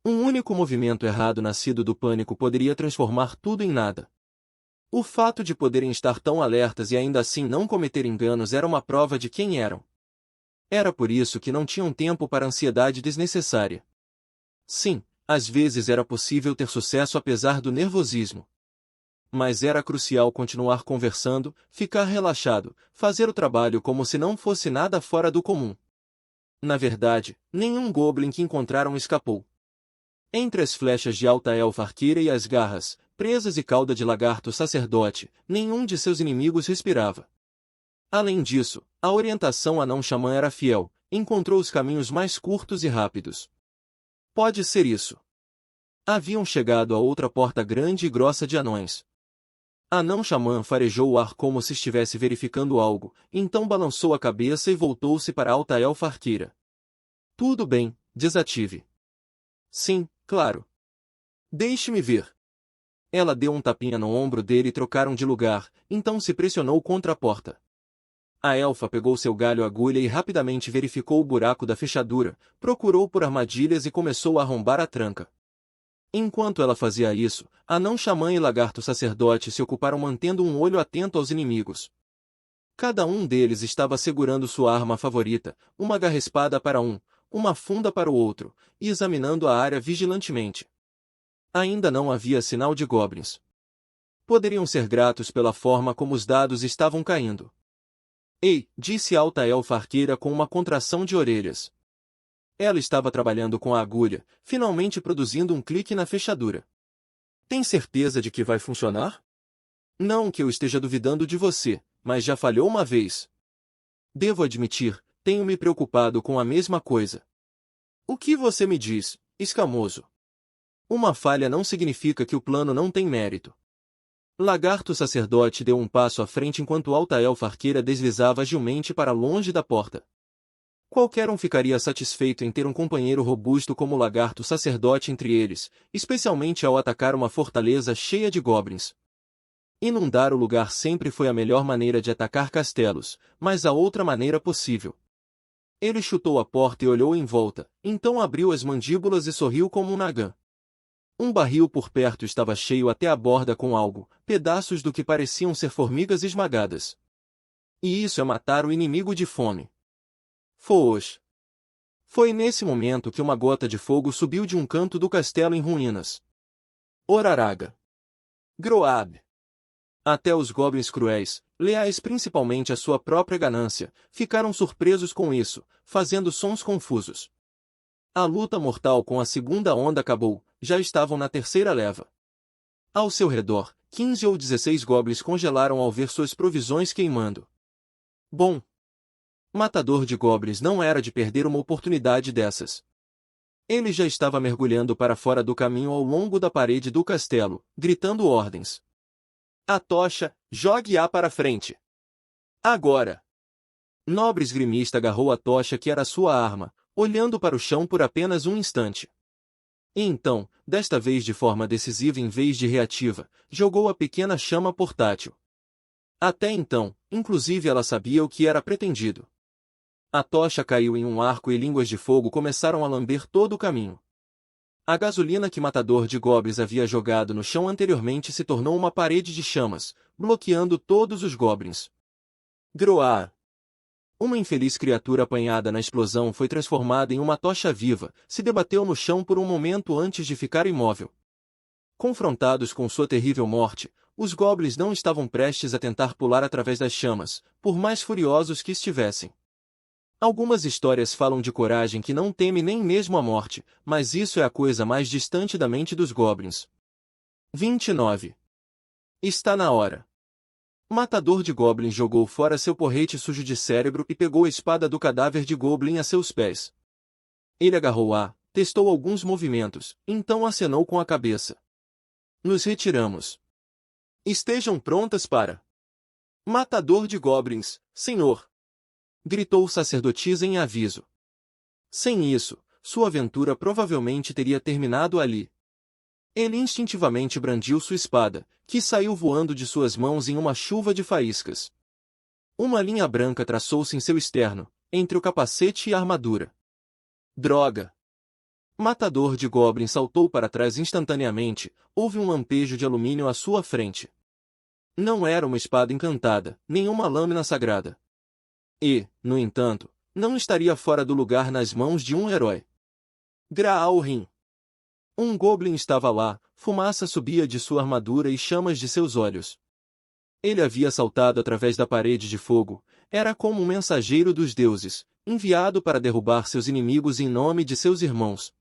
Um único movimento errado nascido do pânico poderia transformar tudo em nada. O fato de poderem estar tão alertas e ainda assim não cometer enganos era uma prova de quem eram. Era por isso que não tinham tempo para ansiedade desnecessária. Sim, às vezes era possível ter sucesso apesar do nervosismo. Mas era crucial continuar conversando, ficar relaxado, fazer o trabalho como se não fosse nada fora do comum. Na verdade, nenhum goblin que encontraram escapou. Entre as flechas de alta elfa arqueira e as garras, presas e cauda de lagarto sacerdote, nenhum de seus inimigos respirava. Além disso, a orientação Anão Xamã era fiel, encontrou os caminhos mais curtos e rápidos. Pode ser isso. Haviam chegado a outra porta grande e grossa de anões. Anão Xamã farejou o ar como se estivesse verificando algo, então balançou a cabeça e voltou-se para a alta elfa arqueira. Tudo bem, desative. Sim, claro. Deixe-me ver. Ela deu um tapinha no ombro dele e trocaram de lugar, então se pressionou contra a porta. A elfa pegou seu galho agulha e rapidamente verificou o buraco da fechadura, procurou por armadilhas e começou a arrombar a tranca. Enquanto ela fazia isso, Anão Xamã e Lagarto Sacerdote se ocuparam mantendo um olho atento aos inimigos. Cada um deles estava segurando sua arma favorita, uma garra-espada para um, uma funda para o outro, e examinando a área vigilantemente. Ainda não havia sinal de goblins. Poderiam ser gratos pela forma como os dados estavam caindo. Ei, disse a alta elfa arqueira com uma contração de orelhas. Ela estava trabalhando com a agulha, finalmente produzindo um clique na fechadura. Tem certeza de que vai funcionar? Não que eu esteja duvidando de você, mas já falhou uma vez. Devo admitir, tenho me preocupado com a mesma coisa. O que você me diz, escamoso? Uma falha não significa que o plano não tem mérito. Lagarto Sacerdote deu um passo à frente enquanto alta elfa arqueira deslizava agilmente para longe da porta. Qualquer um ficaria satisfeito em ter um companheiro robusto como o Lagarto Sacerdote entre eles, especialmente ao atacar uma fortaleza cheia de goblins. Inundar o lugar sempre foi a melhor maneira de atacar castelos, mas a outra maneira possível. Ele chutou a porta e olhou em volta, então abriu as mandíbulas e sorriu como um nagã. Um barril por perto estava cheio até a borda com algo, pedaços do que pareciam ser formigas esmagadas. E isso é matar o inimigo de fome. Foos. Foi nesse momento que uma gota de fogo subiu de um canto do castelo em ruínas. Oraraga. Groab. Até os goblins cruéis, leais principalmente à sua própria ganância, ficaram surpresos com isso, fazendo sons confusos. A luta mortal com a segunda onda acabou, já estavam na terceira leva. Ao seu redor, 15 ou 16 goblins congelaram ao ver suas provisões queimando. Bom, matador de goblins não era de perder uma oportunidade dessas. Ele já estava mergulhando para fora do caminho ao longo da parede do castelo, gritando ordens. A tocha, jogue-a para frente. Agora! Nobre esgrimista agarrou a tocha que era sua arma, olhando para o chão por apenas um instante. E então, desta vez de forma decisiva em vez de reativa, jogou a pequena chama portátil. Até então, inclusive ela sabia o que era pretendido. A tocha caiu em um arco e línguas de fogo começaram a lamber todo o caminho. A gasolina que Matador de Goblins havia jogado no chão anteriormente se tornou uma parede de chamas, bloqueando todos os goblins. Groar! Uma infeliz criatura apanhada na explosão foi transformada em uma tocha viva, se debateu no chão por um momento antes de ficar imóvel. Confrontados com sua terrível morte, os goblins não estavam prestes a tentar pular através das chamas, por mais furiosos que estivessem. Algumas histórias falam de coragem que não teme nem mesmo a morte, mas isso é a coisa mais distante da mente dos goblins. 29. Está na hora. Matador de goblins jogou fora seu porrete sujo de cérebro e pegou a espada do cadáver de goblin a seus pés. Ele agarrou-a, testou alguns movimentos, então acenou com a cabeça. Nos retiramos. Estejam prontas para... Matador de goblins, senhor! Gritou sacerdotisa em aviso. Sem isso, sua aventura provavelmente teria terminado ali. Ele instintivamente brandiu sua espada, que saiu voando de suas mãos em uma chuva de faíscas. Uma linha branca traçou-se em seu externo, entre o capacete e a armadura. Droga! Matador de goblins saltou para trás instantaneamente, houve um lampejo de alumínio à sua frente. Não era uma espada encantada, nem uma lâmina sagrada. E, no entanto, não estaria fora do lugar nas mãos de um herói. Graalrim. Um goblin estava lá, fumaça subia de sua armadura e chamas de seus olhos. Ele havia saltado através da parede de fogo, era como um mensageiro dos deuses, enviado para derrubar seus inimigos em nome de seus irmãos.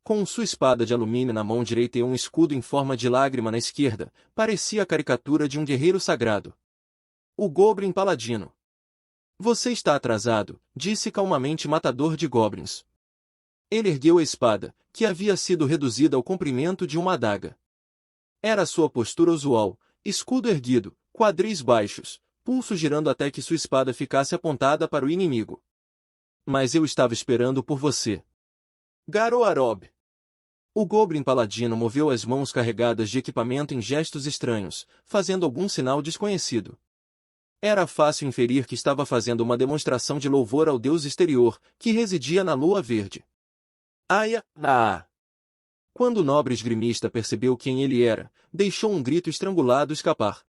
Com sua espada de alumínio na mão direita e um escudo em forma de lágrima na esquerda, parecia a caricatura de um guerreiro sagrado. O Goblin Paladino. Você está atrasado, disse calmamente Matador de Goblins. Ele ergueu a espada, que havia sido reduzida ao comprimento de uma adaga. Era sua postura usual, escudo erguido, quadris baixos, pulso girando até que sua espada ficasse apontada para o inimigo. Mas eu estava esperando por você. Garoarob. O Goblin Paladino moveu as mãos carregadas de equipamento em gestos estranhos, fazendo algum sinal desconhecido. Era fácil inferir que estava fazendo uma demonstração de louvor ao deus exterior, que residia na lua verde. Aia, ah! Quando o nobre esgrimista percebeu quem ele era, deixou um grito estrangulado escapar.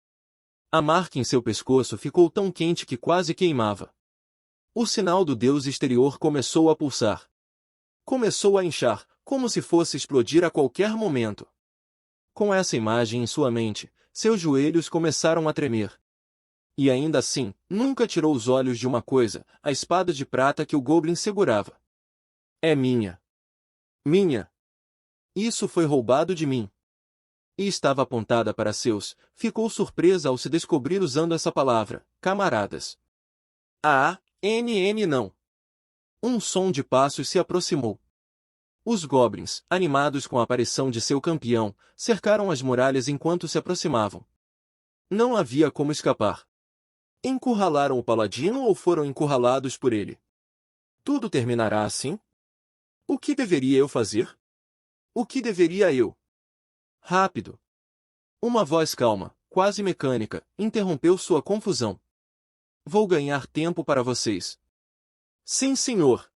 A marca em seu pescoço ficou tão quente que quase queimava. O sinal do deus exterior começou a pulsar. Começou a inchar, como se fosse explodir a qualquer momento. Com essa imagem em sua mente, seus joelhos começaram a tremer. E ainda assim, nunca tirou os olhos de uma coisa, a espada de prata que o Goblin segurava. É minha. Minha. Isso foi roubado de mim. E estava apontada para seus, ficou surpresa ao se descobrir usando essa palavra, camaradas. Não. Um som de passos se aproximou. Os goblins, animados com a aparição de seu campeão, cercaram as muralhas enquanto se aproximavam. Não havia como escapar. Encurralaram o paladino ou foram encurralados por ele? Tudo terminará assim? O que deveria eu fazer? O que deveria eu? Rápido! Uma voz calma, quase mecânica, interrompeu sua confusão. Vou ganhar tempo para vocês. Sim, senhor!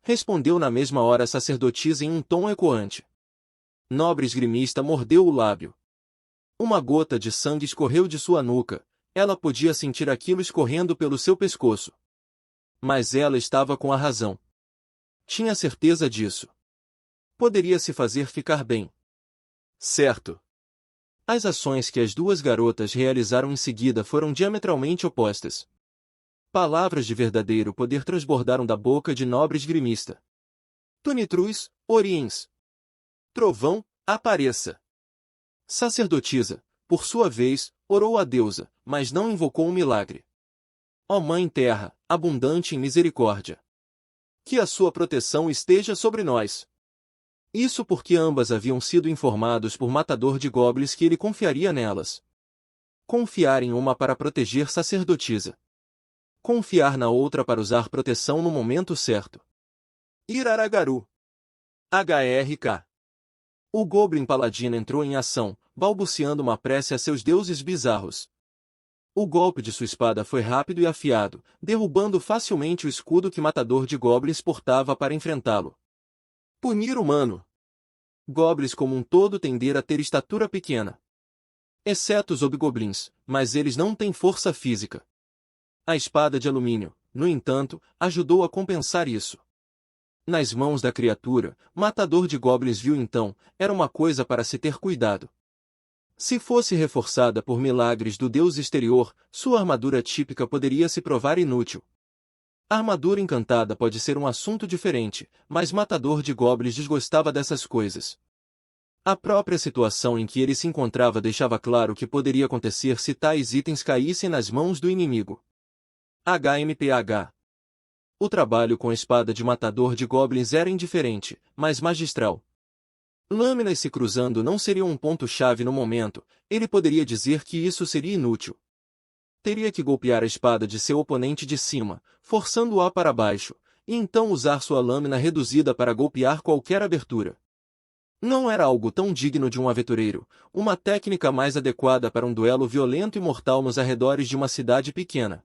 Respondeu na mesma hora a sacerdotisa em um tom ecoante. Nobre esgrimista mordeu o lábio. Uma gota de sangue escorreu de sua nuca. Ela podia sentir aquilo escorrendo pelo seu pescoço. Mas ela estava com a razão. Tinha certeza disso. Poderia se fazer ficar bem. Certo. As ações que as duas garotas realizaram em seguida foram diametralmente opostas. Palavras de verdadeiro poder transbordaram da boca de nobre esgrimista. Tunitrus, Oriens. trovão, apareça. Sacerdotisa, por sua vez, orou à deusa, mas não invocou um milagre. Ó Mãe Terra, abundante em misericórdia, que a sua proteção esteja sobre nós. Isso porque ambas haviam sido informados por Matador de Goblins que ele confiaria nelas. Confiar em uma para proteger sacerdotisa. Confiar na outra para usar proteção no momento certo. Iraragaru. HRK. O Goblin Paladino entrou em ação, balbuciando uma prece a seus deuses bizarros. O golpe de sua espada foi rápido e afiado, derrubando facilmente o escudo que Matador de Goblins portava para enfrentá-lo. Punir humano. Goblins como um todo tender a ter estatura pequena. Exceto os hobgoblins, mas eles não têm força física. A espada de alumínio, no entanto, ajudou a compensar isso. Nas mãos da criatura, Matador de Goblins viu então, era uma coisa para se ter cuidado. Se fosse reforçada por milagres do deus exterior, sua armadura típica poderia se provar inútil. A armadura encantada pode ser um assunto diferente, mas Matador de Goblins desgostava dessas coisas. A própria situação em que ele se encontrava deixava claro o que poderia acontecer se tais itens caíssem nas mãos do inimigo. HMPH. O trabalho com a espada de Matador de Goblins era indiferente, mas magistral. Lâminas se cruzando não seriam um ponto-chave no momento, ele poderia dizer que isso seria inútil. Teria que golpear a espada de seu oponente de cima, forçando-a para baixo, e então usar sua lâmina reduzida para golpear qualquer abertura. Não era algo tão digno de um aventureiro, uma técnica mais adequada para um duelo violento e mortal nos arredores de uma cidade pequena.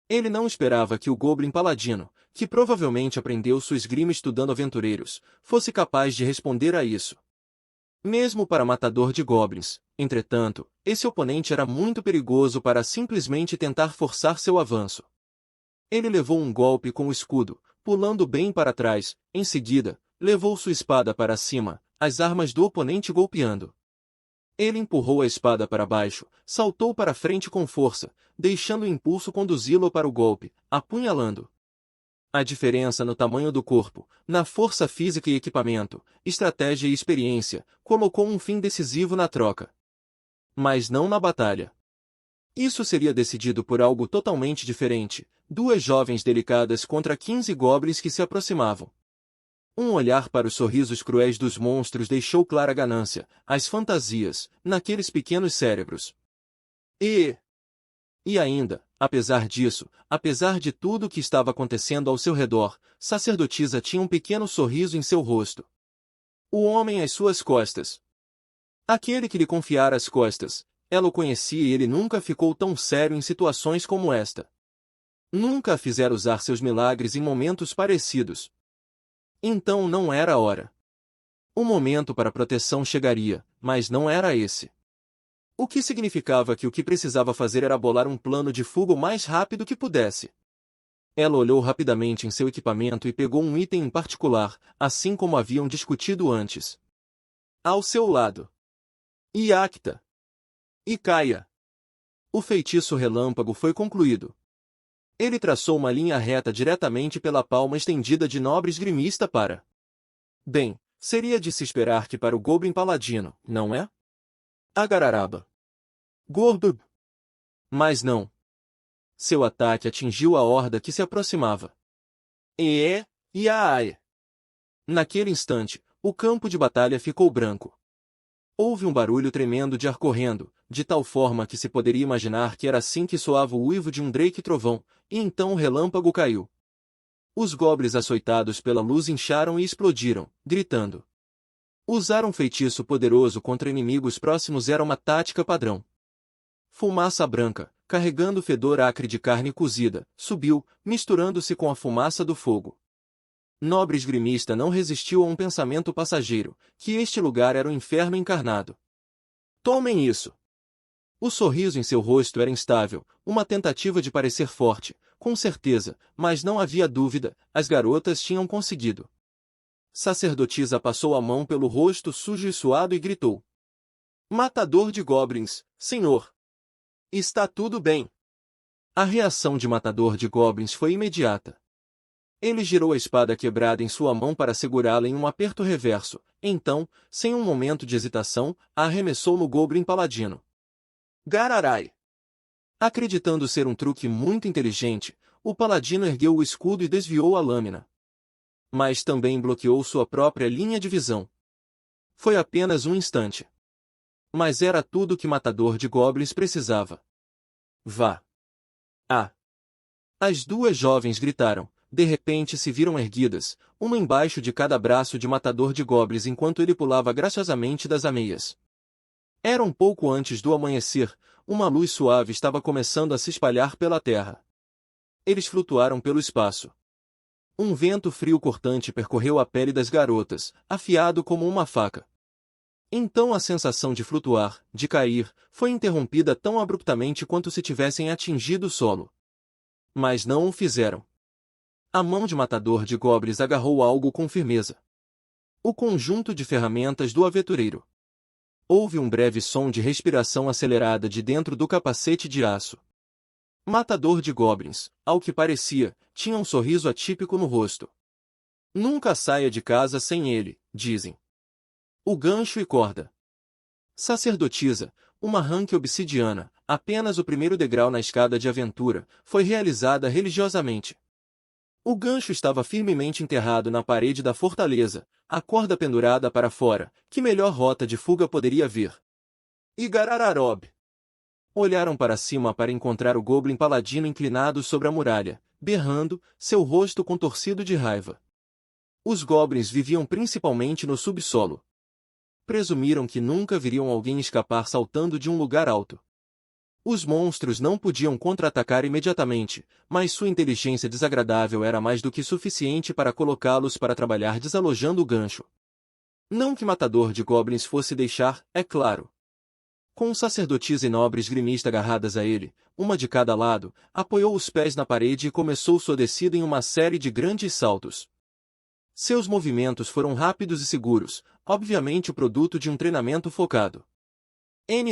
Ele não esperava que o Goblin Paladino, que provavelmente aprendeu sua esgrima estudando aventureiros, fosse capaz de responder a isso. Mesmo para Matador de Goblins, entretanto, esse oponente era muito perigoso para simplesmente tentar forçar seu avanço. Ele levou um golpe com o escudo, pulando bem para trás, em seguida, levou sua espada para cima, as armas do oponente golpeando. Ele empurrou a espada para baixo, saltou para frente com força, deixando o impulso conduzi-lo para o golpe, apunhalando. A diferença no tamanho do corpo, na força física e equipamento, estratégia e experiência, colocou um fim decisivo na troca. Mas não na batalha. Isso seria decidido por algo totalmente diferente, duas jovens delicadas contra 15 goblins que se aproximavam. Um olhar para os sorrisos cruéis dos monstros deixou clara a ganância, as fantasias, naqueles pequenos cérebros. E ainda, apesar disso, apesar de tudo o que estava acontecendo ao seu redor, Sacerdotisa tinha um pequeno sorriso em seu rosto. O homem às suas costas. Aquele que lhe confiara as costas, ela o conhecia e ele nunca ficou tão sério em situações como esta. Nunca a fizera usar seus milagres em momentos parecidos. Então não era a hora. O momento para proteção chegaria, mas não era esse. O que significava que o que precisava fazer era bolar um plano de fuga o mais rápido que pudesse. Ela olhou rapidamente em seu equipamento e pegou um item em particular, assim como haviam discutido antes. Ao seu lado. Iacta. E caia. O feitiço relâmpago foi concluído. Ele traçou uma linha reta diretamente pela palma estendida de nobre esgrimista para... Bem, seria de se esperar que para o Goblin Paladino, não é? Agararaba. Gorbub. Mas não. Seu ataque atingiu a horda que se aproximava. Iae. Naquele instante, o campo de batalha ficou branco. Houve um barulho tremendo de ar correndo, de tal forma que se poderia imaginar que era assim que soava o uivo de um drake trovão, e então o relâmpago caiu. Os goblins açoitados pela luz incharam e explodiram, gritando. Usar um feitiço poderoso contra inimigos próximos era uma tática padrão. Fumaça branca, carregando fedor acre de carne cozida, subiu, misturando-se com a fumaça do fogo. Nobre esgrimista não resistiu a um pensamento passageiro, que este lugar era o inferno encarnado. Tomem isso! O sorriso em seu rosto era instável, uma tentativa de parecer forte, com certeza, mas não havia dúvida, as garotas tinham conseguido. Sacerdotisa passou a mão pelo rosto sujo e suado e gritou. Matador de Goblins, senhor! Está tudo bem! A reação de Matador de Goblins foi imediata. Ele girou a espada quebrada em sua mão para segurá-la em um aperto reverso. Então, sem um momento de hesitação, a arremessou no Goblin Paladino. Gararai! Acreditando ser um truque muito inteligente, o Paladino ergueu o escudo e desviou a lâmina. Mas também bloqueou sua própria linha de visão. Foi apenas um instante. Mas era tudo que Matador de Goblins precisava. Vá! Ah! As duas jovens gritaram. De repente se viram erguidas, uma embaixo de cada braço de Matador de Goblins enquanto ele pulava graciosamente das ameias. Era um pouco antes do amanhecer, uma luz suave estava começando a se espalhar pela terra. Eles flutuaram pelo espaço. Um vento frio cortante percorreu a pele das garotas, afiado como uma faca. Então a sensação de flutuar, de cair, foi interrompida tão abruptamente quanto se tivessem atingido o solo. Mas não o fizeram. A mão de Matador de Goblins agarrou algo com firmeza. O conjunto de ferramentas do aventureiro. Houve um breve som de respiração acelerada de dentro do capacete de aço. Matador de Goblins, ao que parecia, tinha um sorriso atípico no rosto. Nunca saia de casa sem ele, dizem. O gancho e corda. Sacerdotisa, uma ranque obsidiana, apenas o primeiro degrau na escada de aventura, foi realizada religiosamente. O gancho estava firmemente enterrado na parede da fortaleza, a corda pendurada para fora. Que melhor rota de fuga poderia haver? Igarararob! Olharam para cima para encontrar o Goblin Paladino inclinado sobre a muralha, berrando, seu rosto contorcido de raiva. Os Goblins viviam principalmente no subsolo. Presumiram que nunca viriam alguém escapar saltando de um lugar alto. Os monstros não podiam contra-atacar imediatamente, mas sua inteligência desagradável era mais do que suficiente para colocá-los para trabalhar desalojando o gancho. Não que Matador de Goblins fosse deixar, é claro. Com sacerdotisa e nobre esgrimista agarradas a ele, uma de cada lado, apoiou os pés na parede e começou sua descida em uma série de grandes saltos. Seus movimentos foram rápidos e seguros, obviamente o produto de um treinamento focado.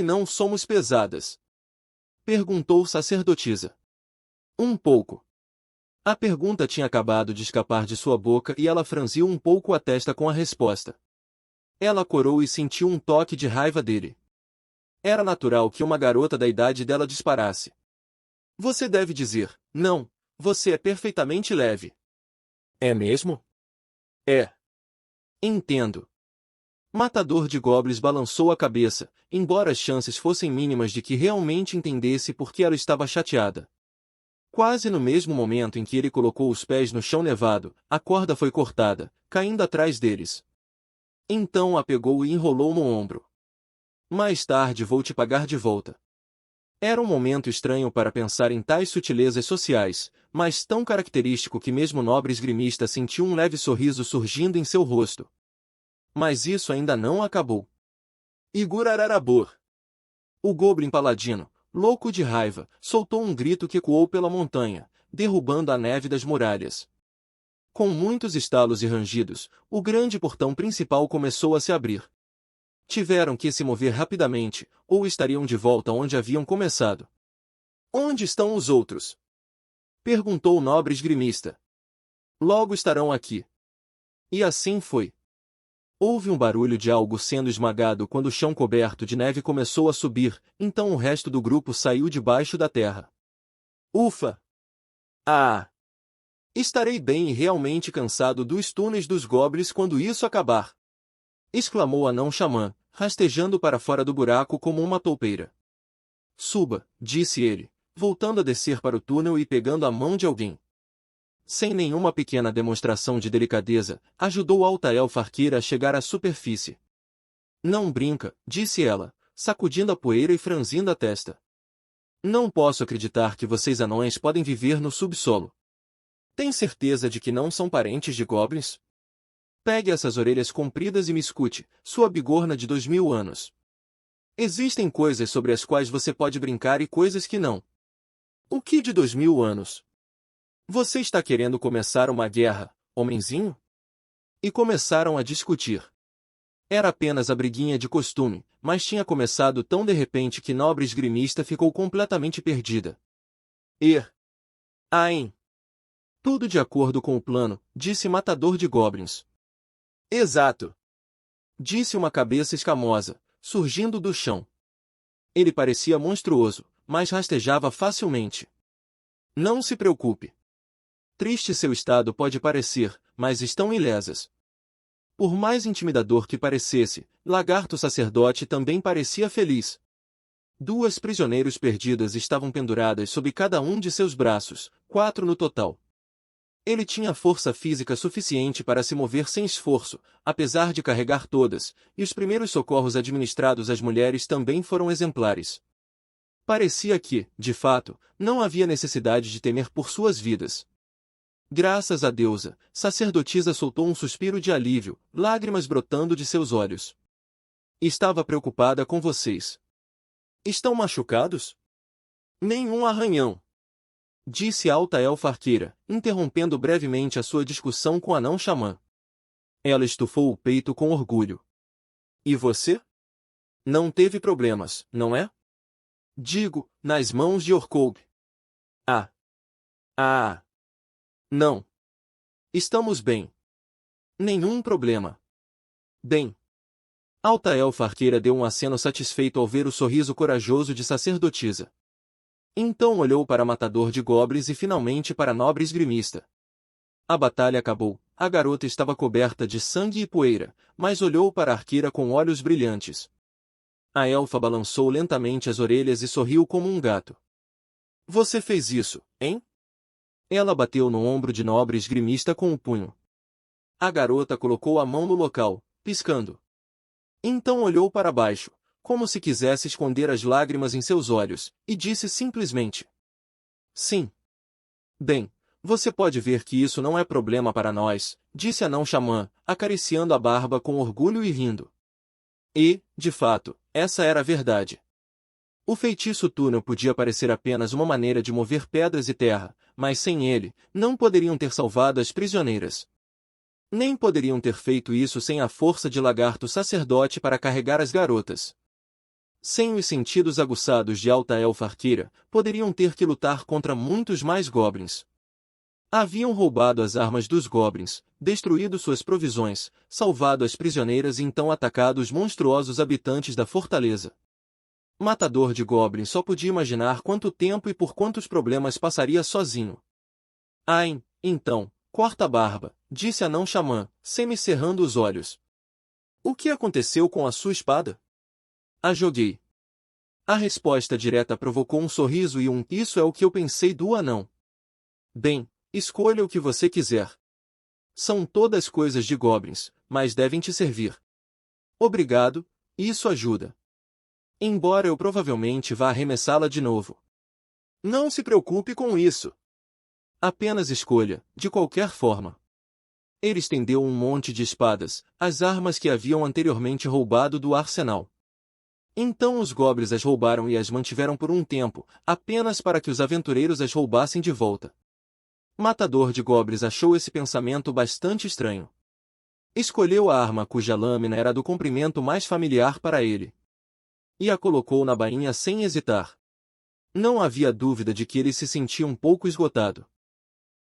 Não somos pesadas? Perguntou sacerdotisa. Um pouco. A pergunta tinha acabado de escapar de sua boca e ela franziu um pouco a testa com a resposta. Ela corou e sentiu um toque de raiva dele. Era natural que uma garota da idade dela disparasse. Você deve dizer, não, você é perfeitamente leve. É mesmo? É. Entendo. Matador de Goblins balançou a cabeça, embora as chances fossem mínimas de que realmente entendesse por que ela estava chateada. Quase no mesmo momento em que ele colocou os pés no chão nevado, a corda foi cortada, caindo atrás deles. Então a pegou e enrolou no ombro. Mais tarde vou te pagar de volta. Era um momento estranho para pensar em tais sutilezas sociais, mas tão característico que mesmo o nobre esgrimista sentiu um leve sorriso surgindo em seu rosto. Mas isso ainda não acabou. Igurararabor! O Goblin Paladino, louco de raiva, soltou um grito que ecoou pela montanha, derrubando a neve das muralhas. Com muitos estalos e rangidos, o grande portão principal começou a se abrir. Tiveram que se mover rapidamente, ou estariam de volta onde haviam começado. Onde estão os outros? Perguntou o nobre esgrimista. Logo estarão aqui. E assim foi. Houve um barulho de algo sendo esmagado quando o chão coberto de neve começou a subir, então o resto do grupo saiu debaixo da terra. Ufa! Ah! Estarei bem e realmente cansado dos túneis dos goblins quando isso acabar! Exclamou o anão xamã, rastejando para fora do buraco como uma toupeira. Suba, disse ele, voltando a descer para o túnel e pegando a mão de alguém. Sem nenhuma pequena demonstração de delicadeza, ajudou Altael Farqueira a chegar à superfície. Não brinca, disse ela, sacudindo a poeira e franzindo a testa. Não posso acreditar que vocês anões podem viver no subsolo. Tem certeza de que não são parentes de goblins? Pegue essas orelhas compridas e me escute, sua bigorna de 2000 anos. Existem coisas sobre as quais você pode brincar e coisas que não. O que de 2000 anos? Você está querendo começar uma guerra, homenzinho? E começaram a discutir. Era apenas a briguinha de costume, mas tinha começado tão de repente que nobre esgrimista ficou completamente perdida. Ain! Tudo de acordo com o plano, disse Matador de Goblins. Exato, disse uma cabeça escamosa, surgindo do chão. Ele parecia monstruoso, mas rastejava facilmente. Não se preocupe. Triste seu estado pode parecer, mas estão ilesas. Por mais intimidador que parecesse, Lagarto Sacerdote também parecia feliz. 2 prisioneiros perdidas estavam penduradas sob cada um de seus braços, 4 no total. Ele tinha força física suficiente para se mover sem esforço, apesar de carregar todas, e os primeiros socorros administrados às mulheres também foram exemplares. Parecia que, de fato, não havia necessidade de temer por suas vidas. Graças à deusa, sacerdotisa soltou um suspiro de alívio, lágrimas brotando de seus olhos. Estava preocupada com vocês. Estão machucados? Nenhum arranhão, disse a alta elfa arqueira, interrompendo brevemente a sua discussão com o anão xamã. Ela estufou o peito com orgulho. E você? Não teve problemas, não é? Digo, nas mãos de Orkoub. Ah! Ah! Não. Estamos bem. Nenhum problema. Bem. Alta elfa arqueira deu um aceno satisfeito ao ver o sorriso corajoso de sacerdotisa. Então olhou para Matador de Goblins e finalmente para a nobre esgrimista. A batalha acabou, a garota estava coberta de sangue e poeira, mas olhou para a arqueira com olhos brilhantes. A elfa balançou lentamente as orelhas e sorriu como um gato. Você fez isso, hein? Ela bateu no ombro de nobre esgrimista com o punho. A garota colocou a mão no local, piscando. Então olhou para baixo, como se quisesse esconder as lágrimas em seus olhos, e disse simplesmente: Sim. Bem, você pode ver que isso não é problema para nós, disse a não xamã, acariciando a barba com orgulho e rindo. E, de fato, essa era a verdade. O feitiço túnel podia parecer apenas uma maneira de mover pedras e terra, mas sem ele, não poderiam ter salvado as prisioneiras. Nem poderiam ter feito isso sem a força de Lagarto Sacerdote para carregar as garotas. Sem os sentidos aguçados de alta elfa arqueira, poderiam ter que lutar contra muitos mais goblins. Haviam roubado as armas dos goblins, destruído suas provisões, salvado as prisioneiras e então atacado os monstruosos habitantes da fortaleza. Matador de Goblins só podia imaginar quanto tempo e por quantos problemas passaria sozinho. Ai, então, corta a barba, disse a não xamã, semicerrando os olhos. O que aconteceu com a sua espada? A joguei. A resposta direta provocou um sorriso e um isso é o que eu pensei do anão. Bem, escolha o que você quiser. São todas coisas de goblins, mas devem te servir. Obrigado, isso ajuda. Embora eu provavelmente vá arremessá-la de novo. Não se preocupe com isso. Apenas escolha, de qualquer forma. Ele estendeu um monte de espadas, as armas que haviam anteriormente roubado do arsenal. Então os goblins as roubaram e as mantiveram por um tempo, apenas para que os aventureiros as roubassem de volta. Matador de Goblins achou esse pensamento bastante estranho. Escolheu a arma cuja lâmina era do comprimento mais familiar para ele. E a colocou na bainha sem hesitar. Não havia dúvida de que ele se sentia um pouco esgotado.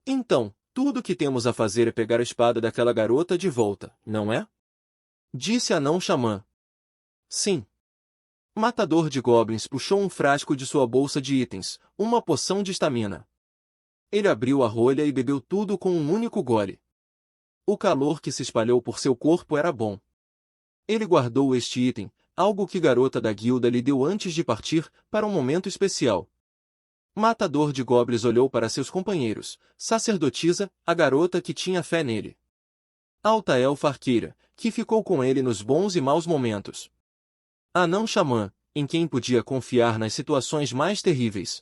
Então, tudo o que temos a fazer é pegar a espada daquela garota de volta, não é? Disse a não xamã. Sim. Matador de Goblins puxou um frasco de sua bolsa de itens, uma poção de estamina. Ele abriu a rolha e bebeu tudo com um único gole. O calor que se espalhou por seu corpo era bom. Ele guardou este item, algo que garota da guilda lhe deu antes de partir, para um momento especial. Matador de Goblins olhou para seus companheiros, sacerdotisa, a garota que tinha fé nele. Alta elfa arqueira, que ficou com ele nos bons e maus momentos. Anão xamã, em quem podia confiar nas situações mais terríveis.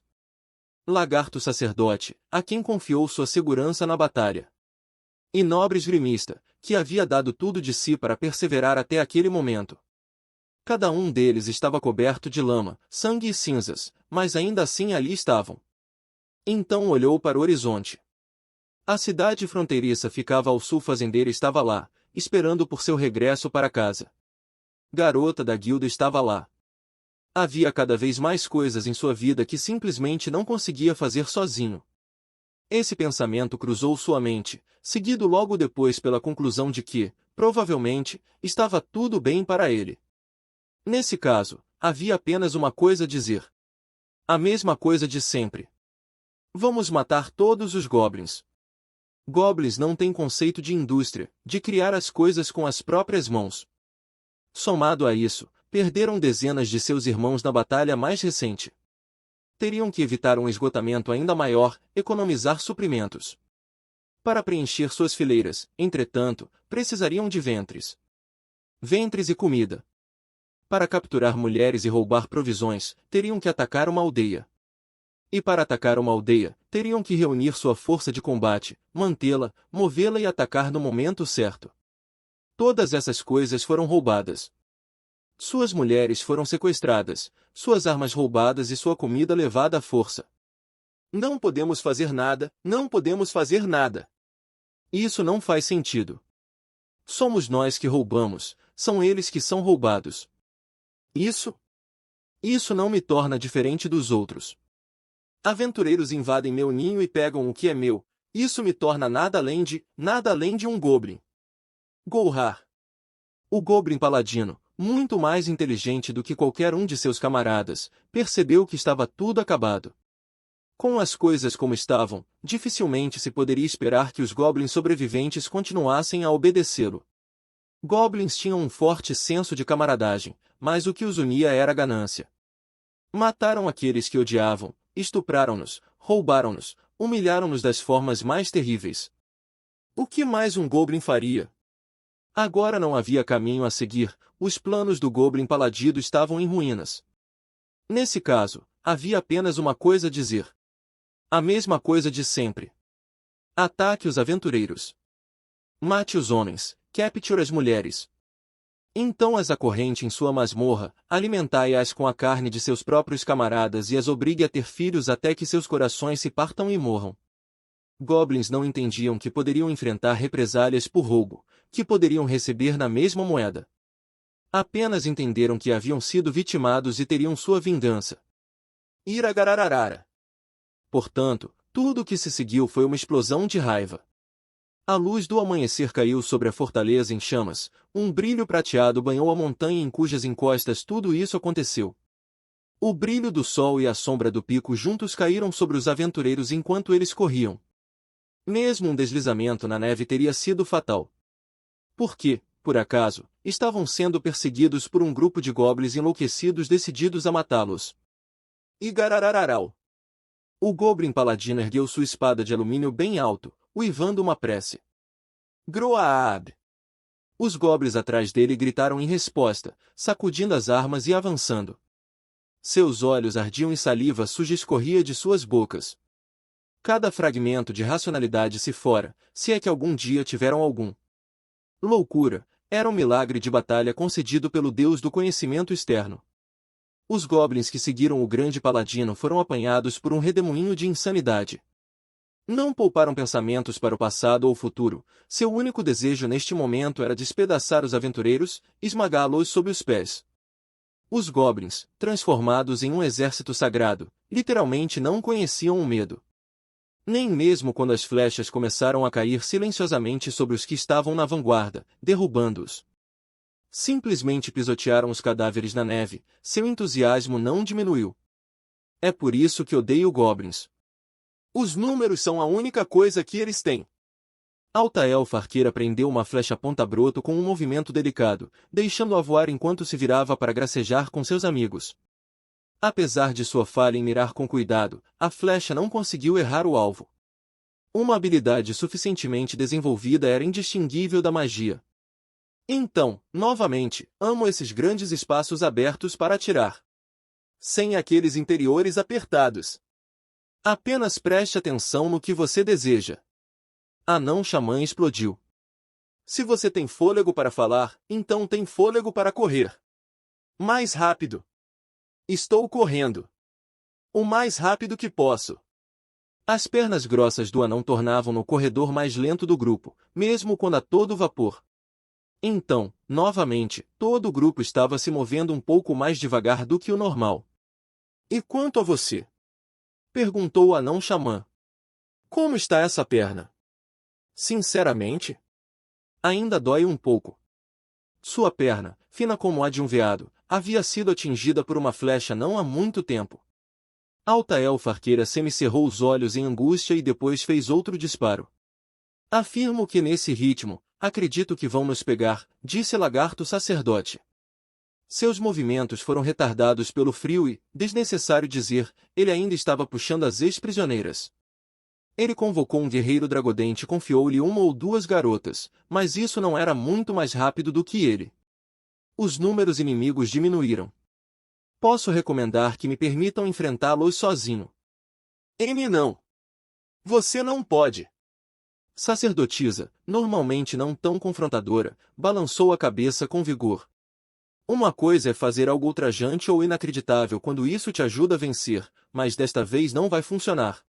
Lagarto sacerdote, a quem confiou sua segurança na batalha. E nobre esgrimista, que havia dado tudo de si para perseverar até aquele momento. Cada um deles estava coberto de lama, sangue e cinzas, mas ainda assim ali estavam. Então olhou para o horizonte. A cidade fronteiriça ficava ao sul, fazendeira estava lá, esperando por seu regresso para casa. Garota da guilda estava lá. Havia cada vez mais coisas em sua vida que simplesmente não conseguia fazer sozinho. Esse pensamento cruzou sua mente, seguido logo depois pela conclusão de que, provavelmente, estava tudo bem para ele. Nesse caso, havia apenas uma coisa a dizer. A mesma coisa de sempre. Vamos matar todos os goblins. Goblins não têm conceito de indústria, de criar as coisas com as próprias mãos. Somado a isso, perderam dezenas de seus irmãos na batalha mais recente. Teriam que evitar um esgotamento ainda maior, economizar suprimentos. Para preencher suas fileiras, entretanto, precisariam de ventres. Ventres e comida. Para capturar mulheres e roubar provisões, teriam que atacar uma aldeia. E para atacar uma aldeia, teriam que reunir sua força de combate, mantê-la, movê-la e atacar no momento certo. Todas essas coisas foram roubadas. Suas mulheres foram sequestradas, suas armas roubadas e sua comida levada à força. Não podemos fazer nada, não podemos fazer nada. Isso não faz sentido. Somos nós que roubamos, são eles que são roubados. Isso não me torna diferente dos outros. Aventureiros invadem meu ninho e pegam o que é meu, isso me torna nada além de um goblin. Golhar. O goblin paladino, muito mais inteligente do que qualquer um de seus camaradas, percebeu que estava tudo acabado. Com as coisas como estavam, dificilmente se poderia esperar que os goblins sobreviventes continuassem a obedecê-lo. Goblins tinham um forte senso de camaradagem, mas o que os unia era a ganância. Mataram aqueles que odiavam, estupraram-nos, roubaram-nos, humilharam-nos das formas mais terríveis. O que mais um goblin faria? Agora não havia caminho a seguir, os planos do goblin paladino estavam em ruínas. Nesse caso, havia apenas uma coisa a dizer. A mesma coisa de sempre. Ataque os aventureiros. Mate os homens, capture as mulheres. Então as acorrente em sua masmorra, alimentai-as com a carne de seus próprios camaradas e as obrigue a ter filhos até que seus corações se partam e morram. Goblins não entendiam que poderiam enfrentar represálias por roubo, que poderiam receber na mesma moeda. Apenas entenderam que haviam sido vitimados e teriam sua vingança. Iragarararara. Portanto, tudo o que se seguiu foi uma explosão de raiva. A luz do amanhecer caiu sobre a fortaleza em chamas, um brilho prateado banhou a montanha em cujas encostas tudo isso aconteceu. O brilho do sol e a sombra do pico juntos caíram sobre os aventureiros enquanto eles corriam. Mesmo um deslizamento na neve teria sido fatal. Porque, por acaso, estavam sendo perseguidos por um grupo de goblins enlouquecidos decididos a matá-los. Igararararau. O goblin paladino ergueu sua espada de alumínio bem alto, uivando uma prece. Groaab. Os goblins atrás dele gritaram em resposta, sacudindo as armas e avançando. Seus olhos ardiam e saliva suja escorria de suas bocas. Cada fragmento de racionalidade se fora, se é que algum dia tiveram algum. Loucura, era um milagre de batalha concedido pelo Deus do conhecimento externo. Os goblins que seguiram o grande paladino foram apanhados por um redemoinho de insanidade. Não pouparam pensamentos para o passado ou o futuro, seu único desejo neste momento era despedaçar os aventureiros, esmagá-los sob os pés. Os goblins, transformados em um exército sagrado, literalmente não conheciam o medo. Nem mesmo quando as flechas começaram a cair silenciosamente sobre os que estavam na vanguarda, derrubando-os. Simplesmente pisotearam os cadáveres na neve, seu entusiasmo não diminuiu. É por isso que odeio goblins. Os números são a única coisa que eles têm. Altaelfa arqueira prendeu uma flecha ponta-broto com um movimento delicado, deixando-a voar enquanto se virava para gracejar com seus amigos. Apesar de sua falha em mirar com cuidado, a flecha não conseguiu errar o alvo. Uma habilidade suficientemente desenvolvida era indistinguível da magia. Então, novamente, amo esses grandes espaços abertos para atirar. Sem aqueles interiores apertados. Apenas preste atenção no que você deseja. Anão xamã explodiu. Se você tem fôlego para falar, então tem fôlego para correr. Mais rápido. Estou correndo. O mais rápido que posso. As pernas grossas do anão tornavam-no o corredor mais lento do grupo, mesmo quando a todo vapor. Então, novamente, todo o grupo estava se movendo um pouco mais devagar do que o normal. E quanto a você? Perguntou o anão xamã. Como está essa perna? Sinceramente, ainda dói um pouco. Sua perna, fina como a de um veado, havia sido atingida por uma flecha não há muito tempo. A alta elfa arqueira semicerrou os olhos em angústia e depois fez outro disparo. Afirmo que nesse ritmo, acredito que vão nos pegar, disse Lagarto Sacerdote. Seus movimentos foram retardados pelo frio e, desnecessário dizer, ele ainda estava puxando as ex-prisioneiras. Ele convocou um guerreiro dragodente e confiou-lhe uma ou duas garotas, mas isso não era muito mais rápido do que ele. Os números inimigos diminuíram. Posso recomendar que me permitam enfrentá-los sozinho. Ele não. Você não pode. Sacerdotisa, normalmente não tão confrontadora, balançou a cabeça com vigor. Uma coisa é fazer algo ultrajante ou inacreditável quando isso te ajuda a vencer, mas desta vez não vai funcionar.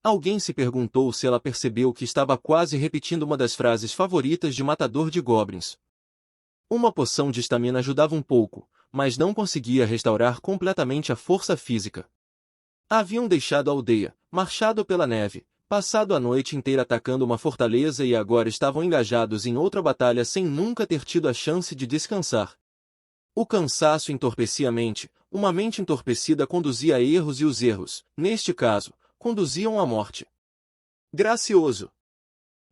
Alguém se perguntou se ela percebeu que estava quase repetindo uma das frases favoritas de Matador de Goblins. Uma poção de estamina ajudava um pouco, mas não conseguia restaurar completamente a força física. Haviam deixado a aldeia, marchado pela neve, passado a noite inteira atacando uma fortaleza e agora estavam engajados em outra batalha sem nunca ter tido a chance de descansar. O cansaço entorpecia a mente, uma mente entorpecida conduzia a erros e os erros, neste caso, conduziam à morte. Gracioso.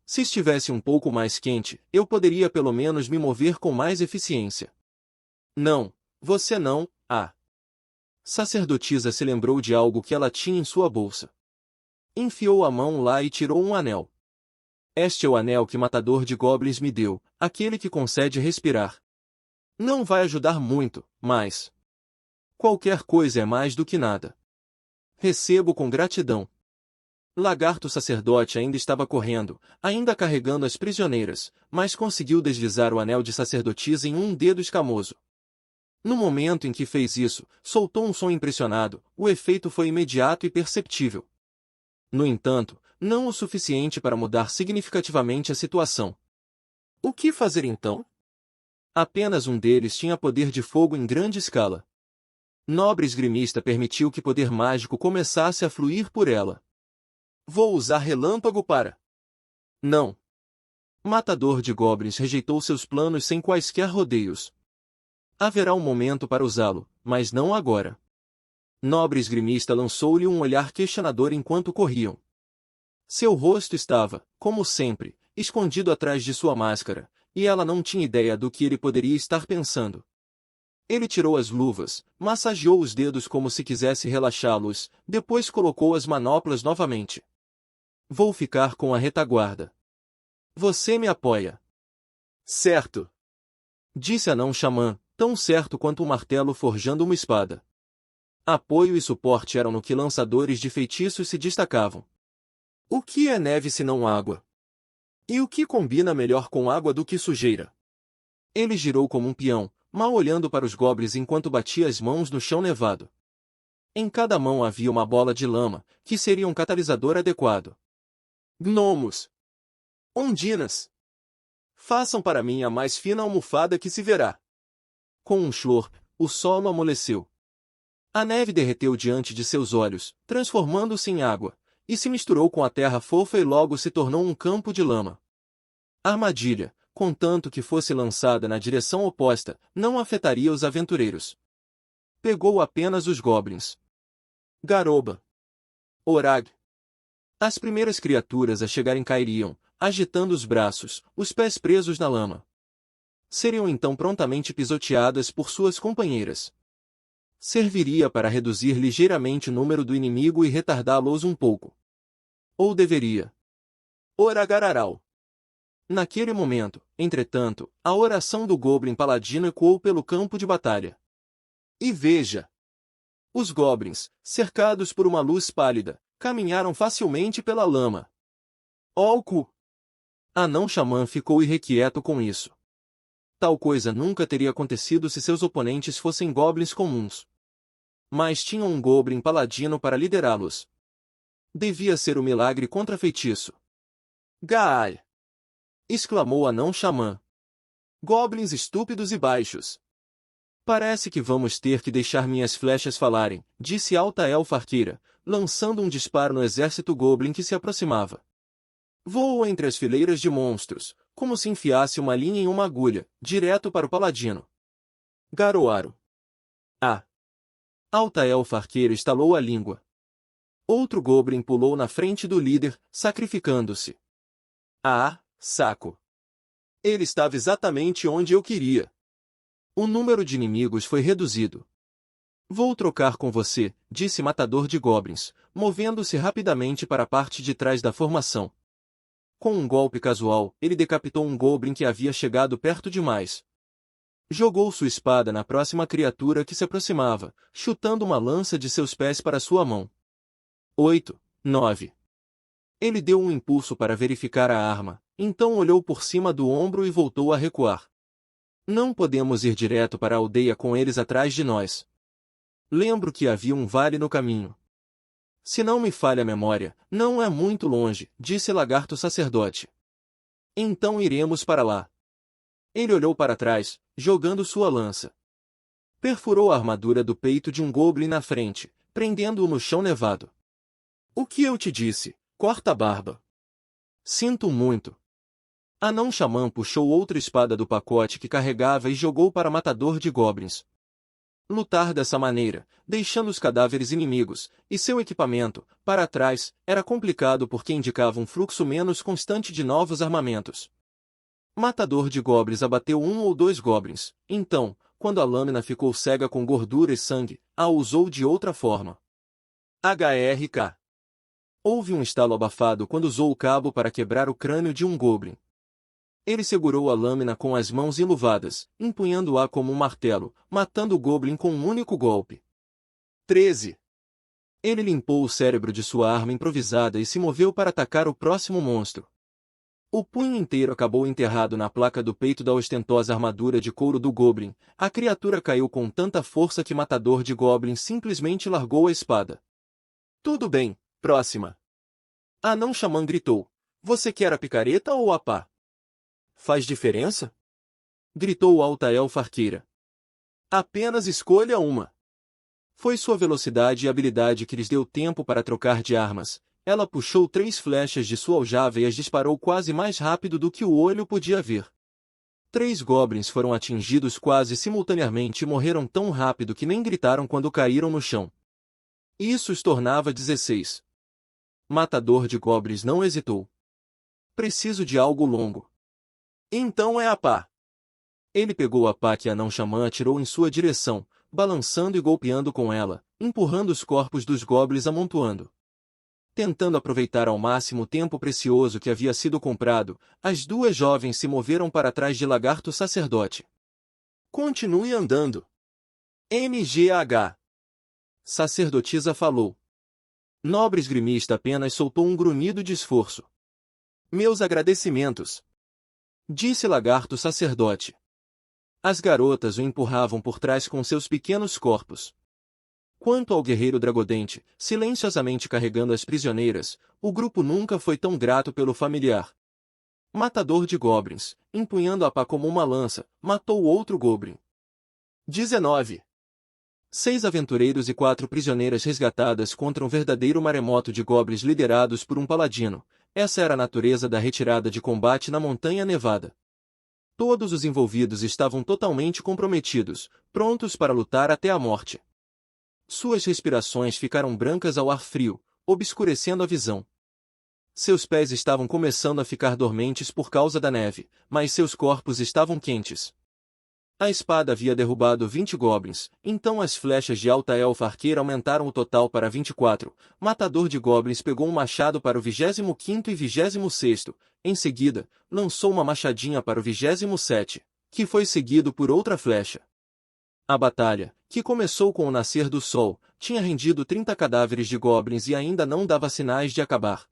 Se estivesse um pouco mais quente, eu poderia pelo menos me mover com mais eficiência. Não, você não, ah. Sacerdotisa se lembrou de algo que ela tinha em sua bolsa. Enfiou a mão lá e tirou um anel. Este é o anel que Matador de Goblins me deu, aquele que concede respirar. Não vai ajudar muito, mas qualquer coisa é mais do que nada. Recebo com gratidão. Lagarto Sacerdote ainda estava correndo, ainda carregando as prisioneiras, mas conseguiu deslizar o anel de sacerdotisa em um dedo escamoso. No momento em que fez isso, soltou um som impressionado, o efeito foi imediato e perceptível. No entanto, não o suficiente para mudar significativamente a situação. O que fazer então? Apenas um deles tinha poder de fogo em grande escala. Nobre esgrimista permitiu que poder mágico começasse a fluir por ela. Vou usar relâmpago para... Não. Matador de Goblins rejeitou seus planos sem quaisquer rodeios. Haverá um momento para usá-lo, mas não agora. Nobre esgrimista lançou-lhe um olhar questionador enquanto corriam. Seu rosto estava, como sempre, escondido atrás de sua máscara, e ela não tinha ideia do que ele poderia estar pensando. Ele tirou as luvas, massageou os dedos como se quisesse relaxá-los, depois colocou as manoplas novamente. Vou ficar com a retaguarda. Você me apoia. Certo. Disse Anão Xamã, tão certo quanto um martelo forjando uma espada. Apoio e suporte eram no que lançadores de feitiços se destacavam. O que é neve se não água? E o que combina melhor com água do que sujeira? Ele girou como um peão, mal olhando para os goblins enquanto batia as mãos no chão nevado. Em cada mão havia uma bola de lama, que seria um catalisador adequado. Gnomos! Ondinas! Façam para mim a mais fina almofada que se verá. Com um slurp, o solo amoleceu. A neve derreteu diante de seus olhos, transformando-se em água, e se misturou com a terra fofa e logo se tornou um campo de lama. Armadilha, contanto que fosse lançada na direção oposta, não afetaria os aventureiros. Pegou apenas os goblins. Garoba. Orag. As primeiras criaturas a chegarem cairiam, agitando os braços, os pés presos na lama. Seriam então prontamente pisoteadas por suas companheiras. Serviria para reduzir ligeiramente o número do inimigo e retardá-los um pouco. Ou deveria. Oragararau. Naquele momento, entretanto, a oração do Goblin Paladino ecoou pelo campo de batalha. E veja! Os Goblins, cercados por uma luz pálida, caminharam facilmente pela lama. Olco! Anão Xamã ficou irrequieto com isso. Tal coisa nunca teria acontecido se seus oponentes fossem Goblins comuns. Mas tinham um Goblin Paladino para liderá-los. Devia ser o milagre contra feitiço. Gaal! Exclamou Anão Xamã. Goblins estúpidos e baixos. Parece que vamos ter que deixar minhas flechas falarem, disse Alta Elfa Arqueira, lançando um disparo no exército Goblin que se aproximava. Voou entre as fileiras de monstros, como se enfiasse uma linha em uma agulha, direto para o paladino. Garoaro. Ah! Alta Elfa Arqueira estalou a língua. Outro Goblin pulou na frente do líder, sacrificando-se. Ah, saco! Ele estava exatamente onde eu queria. O número de inimigos foi reduzido. Vou trocar com você, disse Matador de Goblins, movendo-se rapidamente para a parte de trás da formação. Com um golpe casual, ele decapitou um Goblin que havia chegado perto demais. Jogou sua espada na próxima criatura que se aproximava, chutando uma lança de seus pés para sua mão. 8, 9. Ele deu um impulso para verificar a arma, então olhou por cima do ombro e voltou a recuar. Não podemos ir direto para a aldeia com eles atrás de nós. Lembro que havia um vale no caminho. Se não me falha a memória, não é muito longe, disse Lagarto Sacerdote. Então iremos para lá. Ele olhou para trás, jogando sua lança. Perfurou a armadura do peito de um Goblin na frente, prendendo-o no chão nevado. O que eu te disse? Corta a barba. Sinto muito. Anão Xamã puxou outra espada do pacote que carregava e jogou para Matador de Goblins. Lutar dessa maneira, deixando os cadáveres inimigos, e seu equipamento, para trás, era complicado porque indicava um fluxo menos constante de novos armamentos. Matador de Goblins abateu um ou dois Goblins, então, quando a lâmina ficou cega com gordura e sangue, a usou de outra forma. HRK. Houve um estalo abafado quando usou o cabo para quebrar o crânio de um Goblin. Ele segurou a lâmina com as mãos enluvadas, empunhando-a como um martelo, matando o Goblin com um único golpe. 13. Ele limpou o cérebro de sua arma improvisada e se moveu para atacar o próximo monstro. O punho inteiro acabou enterrado na placa do peito da ostentosa armadura de couro do Goblin. A criatura caiu com tanta força que Matador de Goblin simplesmente largou a espada. Tudo bem, próxima. Anão Xamã gritou. Você quer a picareta ou a pá? Faz diferença? Gritou Alta Elfa Arqueira. Apenas escolha uma. Foi sua velocidade e habilidade que lhes deu tempo para trocar de armas. Ela puxou 3 flechas de sua aljava e as disparou quase mais rápido do que o olho podia ver. 3 goblins foram atingidos quase simultaneamente e morreram tão rápido que nem gritaram quando caíram no chão. Isso os tornava 16. Matador de Goblins não hesitou. Preciso de algo longo. Então é a pá. Ele pegou a pá que Anão Xamã atirou em sua direção, balançando e golpeando com ela, empurrando os corpos dos goblins amontoando. Tentando aproveitar ao máximo o tempo precioso que havia sido comprado, as 2 jovens se moveram para trás de Lagarto Sacerdote. Continue andando. MGH. Sacerdotisa falou. Nobre esgrimista apenas soltou um grunhido de esforço. Meus agradecimentos. Disse Lagarto Sacerdote. As garotas o empurravam por trás com seus pequenos corpos. Quanto ao guerreiro Dragodente, silenciosamente carregando as prisioneiras, o grupo nunca foi tão grato pelo familiar. Matador de Goblins, empunhando a pá como uma lança, matou outro Goblin. 19. 6 aventureiros e 4 prisioneiras resgatadas contra um verdadeiro maremoto de goblins liderados por um paladino. Essa era a natureza da retirada de combate na Montanha Nevada. Todos os envolvidos estavam totalmente comprometidos, prontos para lutar até a morte. Suas respirações ficaram brancas ao ar frio, obscurecendo a visão. Seus pés estavam começando a ficar dormentes por causa da neve, mas seus corpos estavam quentes. A espada havia derrubado 20 goblins, então as flechas de Alta Elfa Arqueira aumentaram o total para 24. Matador de Goblins pegou um machado para o 25º e 26º, em seguida, lançou uma machadinha para o 27º, que foi seguido por outra flecha. A batalha, que começou com o nascer do sol, tinha rendido 30 cadáveres de goblins e ainda não dava sinais de acabar.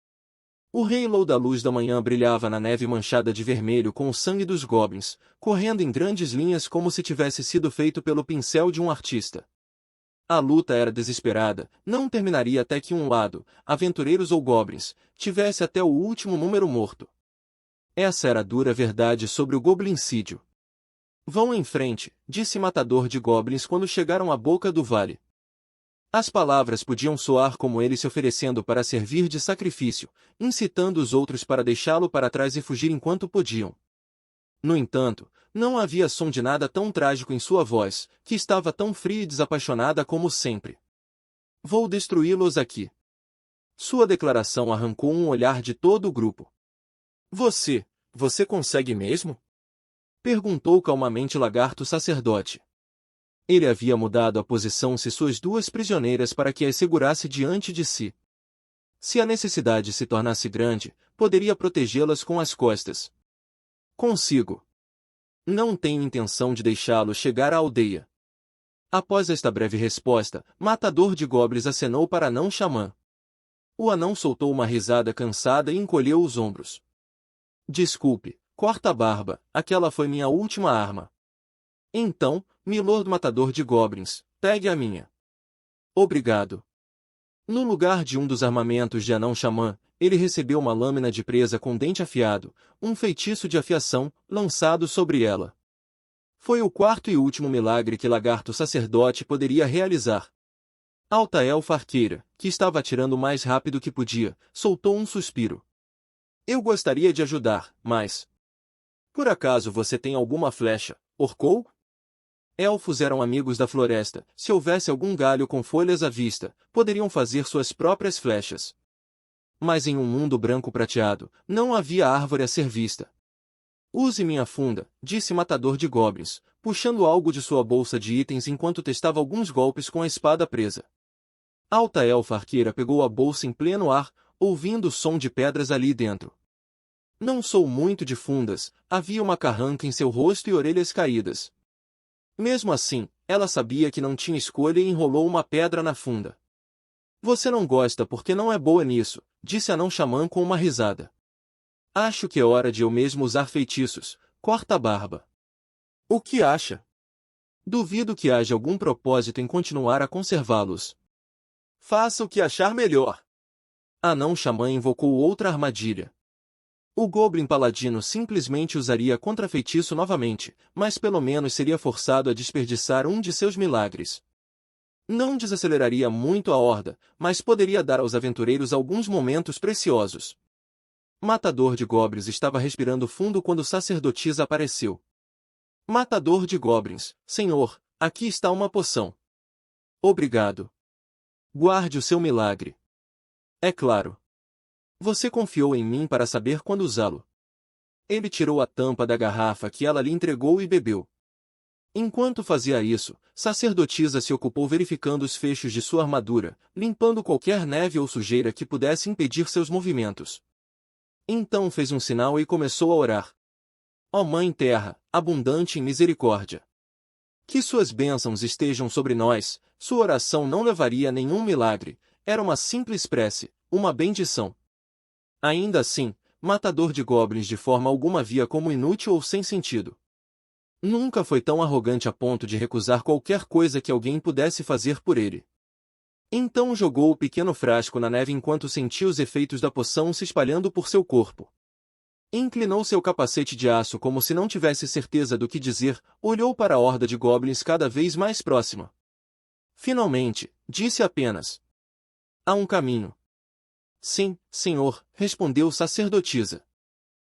O halo da luz da manhã brilhava na neve manchada de vermelho com o sangue dos goblins, correndo em grandes linhas como se tivesse sido feito pelo pincel de um artista. A luta era desesperada, não terminaria até que um lado, aventureiros ou goblins, tivesse até o último número morto. Essa era a dura verdade sobre o goblincídio. Vão em frente, disse Matador de Goblins quando chegaram à boca do vale. As palavras podiam soar como ele se oferecendo para servir de sacrifício, incitando os outros para deixá-lo para trás e fugir enquanto podiam. No entanto, não havia som de nada tão trágico em sua voz, que estava tão fria e desapaixonada como sempre. Vou destruí-los aqui. Sua declaração arrancou um olhar de todo o grupo. Você consegue mesmo? Perguntou calmamente o lagarto sacerdote. Ele havia mudado a posição de suas duas prisioneiras para que as segurasse diante de si. Se a necessidade se tornasse grande, poderia protegê-las com as costas. Consigo. Não tenho intenção de deixá-lo chegar à aldeia. Após esta breve resposta, Matador de Goblins acenou para Anão Xamã. O anão soltou uma risada cansada e encolheu os ombros. Desculpe, corta-barba, aquela foi minha última arma. Então, Milord Matador de Goblins, pegue a minha. Obrigado. No lugar de um dos armamentos de Anão Xamã, ele recebeu uma lâmina de presa com dente afiado, um feitiço de afiação, lançado sobre ela. Foi o quarto e último milagre que Lagarto Sacerdote poderia realizar. Alta Elfa Arqueira, que estava atirando o mais rápido que podia, soltou um suspiro. Eu gostaria de ajudar, mas... Por acaso você tem alguma flecha, Orcou? Elfos eram amigos da floresta. Se houvesse algum galho com folhas à vista, poderiam fazer suas próprias flechas. Mas em um mundo branco prateado, não havia árvore a ser vista. Use minha funda, disse Matador de Goblins, puxando algo de sua bolsa de itens enquanto testava alguns golpes com a espada presa. Alta Elfa Arqueira pegou a bolsa em pleno ar, ouvindo o som de pedras ali dentro. Não sou muito de fundas, havia uma carranca em seu rosto e orelhas caídas. Mesmo assim, ela sabia que não tinha escolha e enrolou uma pedra na funda. Você não gosta porque não é boa nisso, disse Anão Xamã com uma risada. Acho que é hora de eu mesmo usar feitiços, corta a barba. O que acha? Duvido que haja algum propósito em continuar a conservá-los. Faça o que achar melhor. Anão Xamã invocou outra armadilha. O Goblin Paladino simplesmente usaria contrafeitiço novamente, mas pelo menos seria forçado a desperdiçar um de seus milagres. Não desaceleraria muito a horda, mas poderia dar aos aventureiros alguns momentos preciosos. Matador de Goblins estava respirando fundo quando sacerdotisa apareceu. Matador de Goblins, senhor, aqui está uma poção. Obrigado. Guarde o seu milagre. É claro. Você confiou em mim para saber quando usá-lo. Ele tirou a tampa da garrafa que ela lhe entregou e bebeu. Enquanto fazia isso, sacerdotisa se ocupou verificando os fechos de sua armadura, limpando qualquer neve ou sujeira que pudesse impedir seus movimentos. Então fez um sinal e começou a orar. Ó Mãe Terra, abundante em misericórdia. Que suas bênçãos estejam sobre nós. Sua oração não levaria a nenhum milagre, era uma simples prece, uma bendição. Ainda assim, Matador de Goblins de forma alguma via como inútil ou sem sentido. Nunca foi tão arrogante a ponto de recusar qualquer coisa que alguém pudesse fazer por ele. Então jogou o pequeno frasco na neve enquanto sentia os efeitos da poção se espalhando por seu corpo. Inclinou seu capacete de aço como se não tivesse certeza do que dizer, olhou para a horda de goblins cada vez mais próxima. Finalmente, disse apenas: há um caminho. Sim, senhor, respondeu sacerdotisa.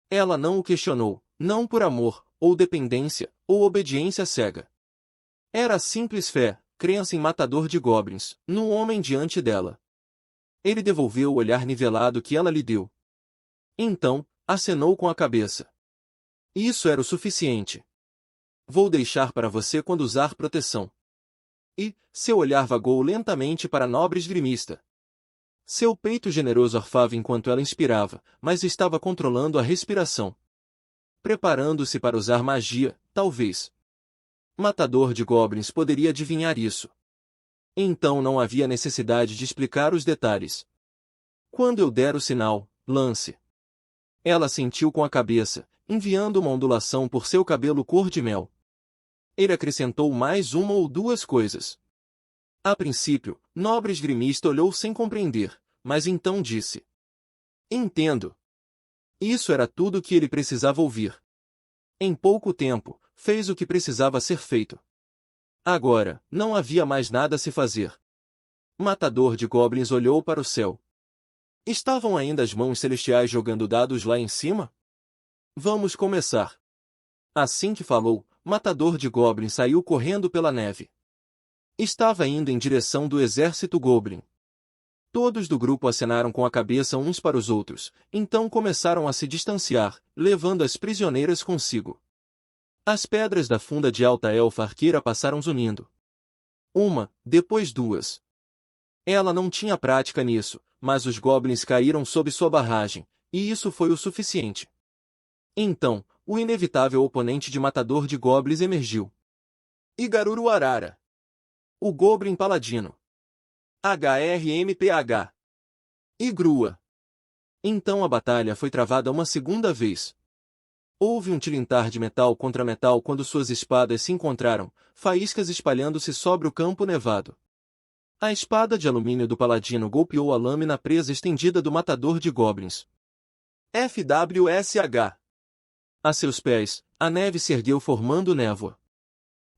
Ela não o questionou, não por amor, ou dependência, ou obediência cega. Era simples fé, crença em Matador de Goblins, no homem diante dela. Ele devolveu o olhar nivelado que ela lhe deu. Então, acenou com a cabeça. Isso era o suficiente. Vou deixar para você quando usar proteção. E, seu olhar vagou lentamente para a nobre esgrimista. Seu peito generoso arfava enquanto ela inspirava, mas estava controlando a respiração. Preparando-se para usar magia, talvez. Matador de Goblins poderia adivinhar isso. Então não havia necessidade de explicar os detalhes. Quando eu der o sinal, lance. Ela sentiu com a cabeça, enviando uma ondulação por seu cabelo cor de mel. Ele acrescentou mais uma ou duas coisas. A princípio, nobre esgrimista olhou sem compreender, mas então disse: entendo. Isso era tudo o que ele precisava ouvir. Em pouco tempo, fez o que precisava ser feito. Agora, não havia mais nada a se fazer. Matador de Goblins olhou para o céu. Estavam ainda as mãos celestiais jogando dados lá em cima? Vamos começar. Assim que falou, Matador de Goblins saiu correndo pela neve. Estava indo em direção do exército Goblin. Todos do grupo acenaram com a cabeça uns para os outros, então começaram a se distanciar, levando as prisioneiras consigo. As pedras da funda de Alta Elfa Arqueira passaram zunindo. Uma, depois duas. Ela não tinha prática nisso, mas os goblins caíram sob sua barragem, e isso foi o suficiente. Então, o inevitável oponente de Matador de Goblins emergiu. Igaruru Arara. O Goblin Paladino. HRMPH. Igrua. Então a batalha foi travada uma segunda vez. Houve um tilintar de metal contra metal quando suas espadas se encontraram, faíscas espalhando-se sobre o campo nevado. A espada de alumínio do paladino golpeou a lâmina presa estendida do matador de goblins. FWSH. A seus pés, a neve se ergueu formando névoa.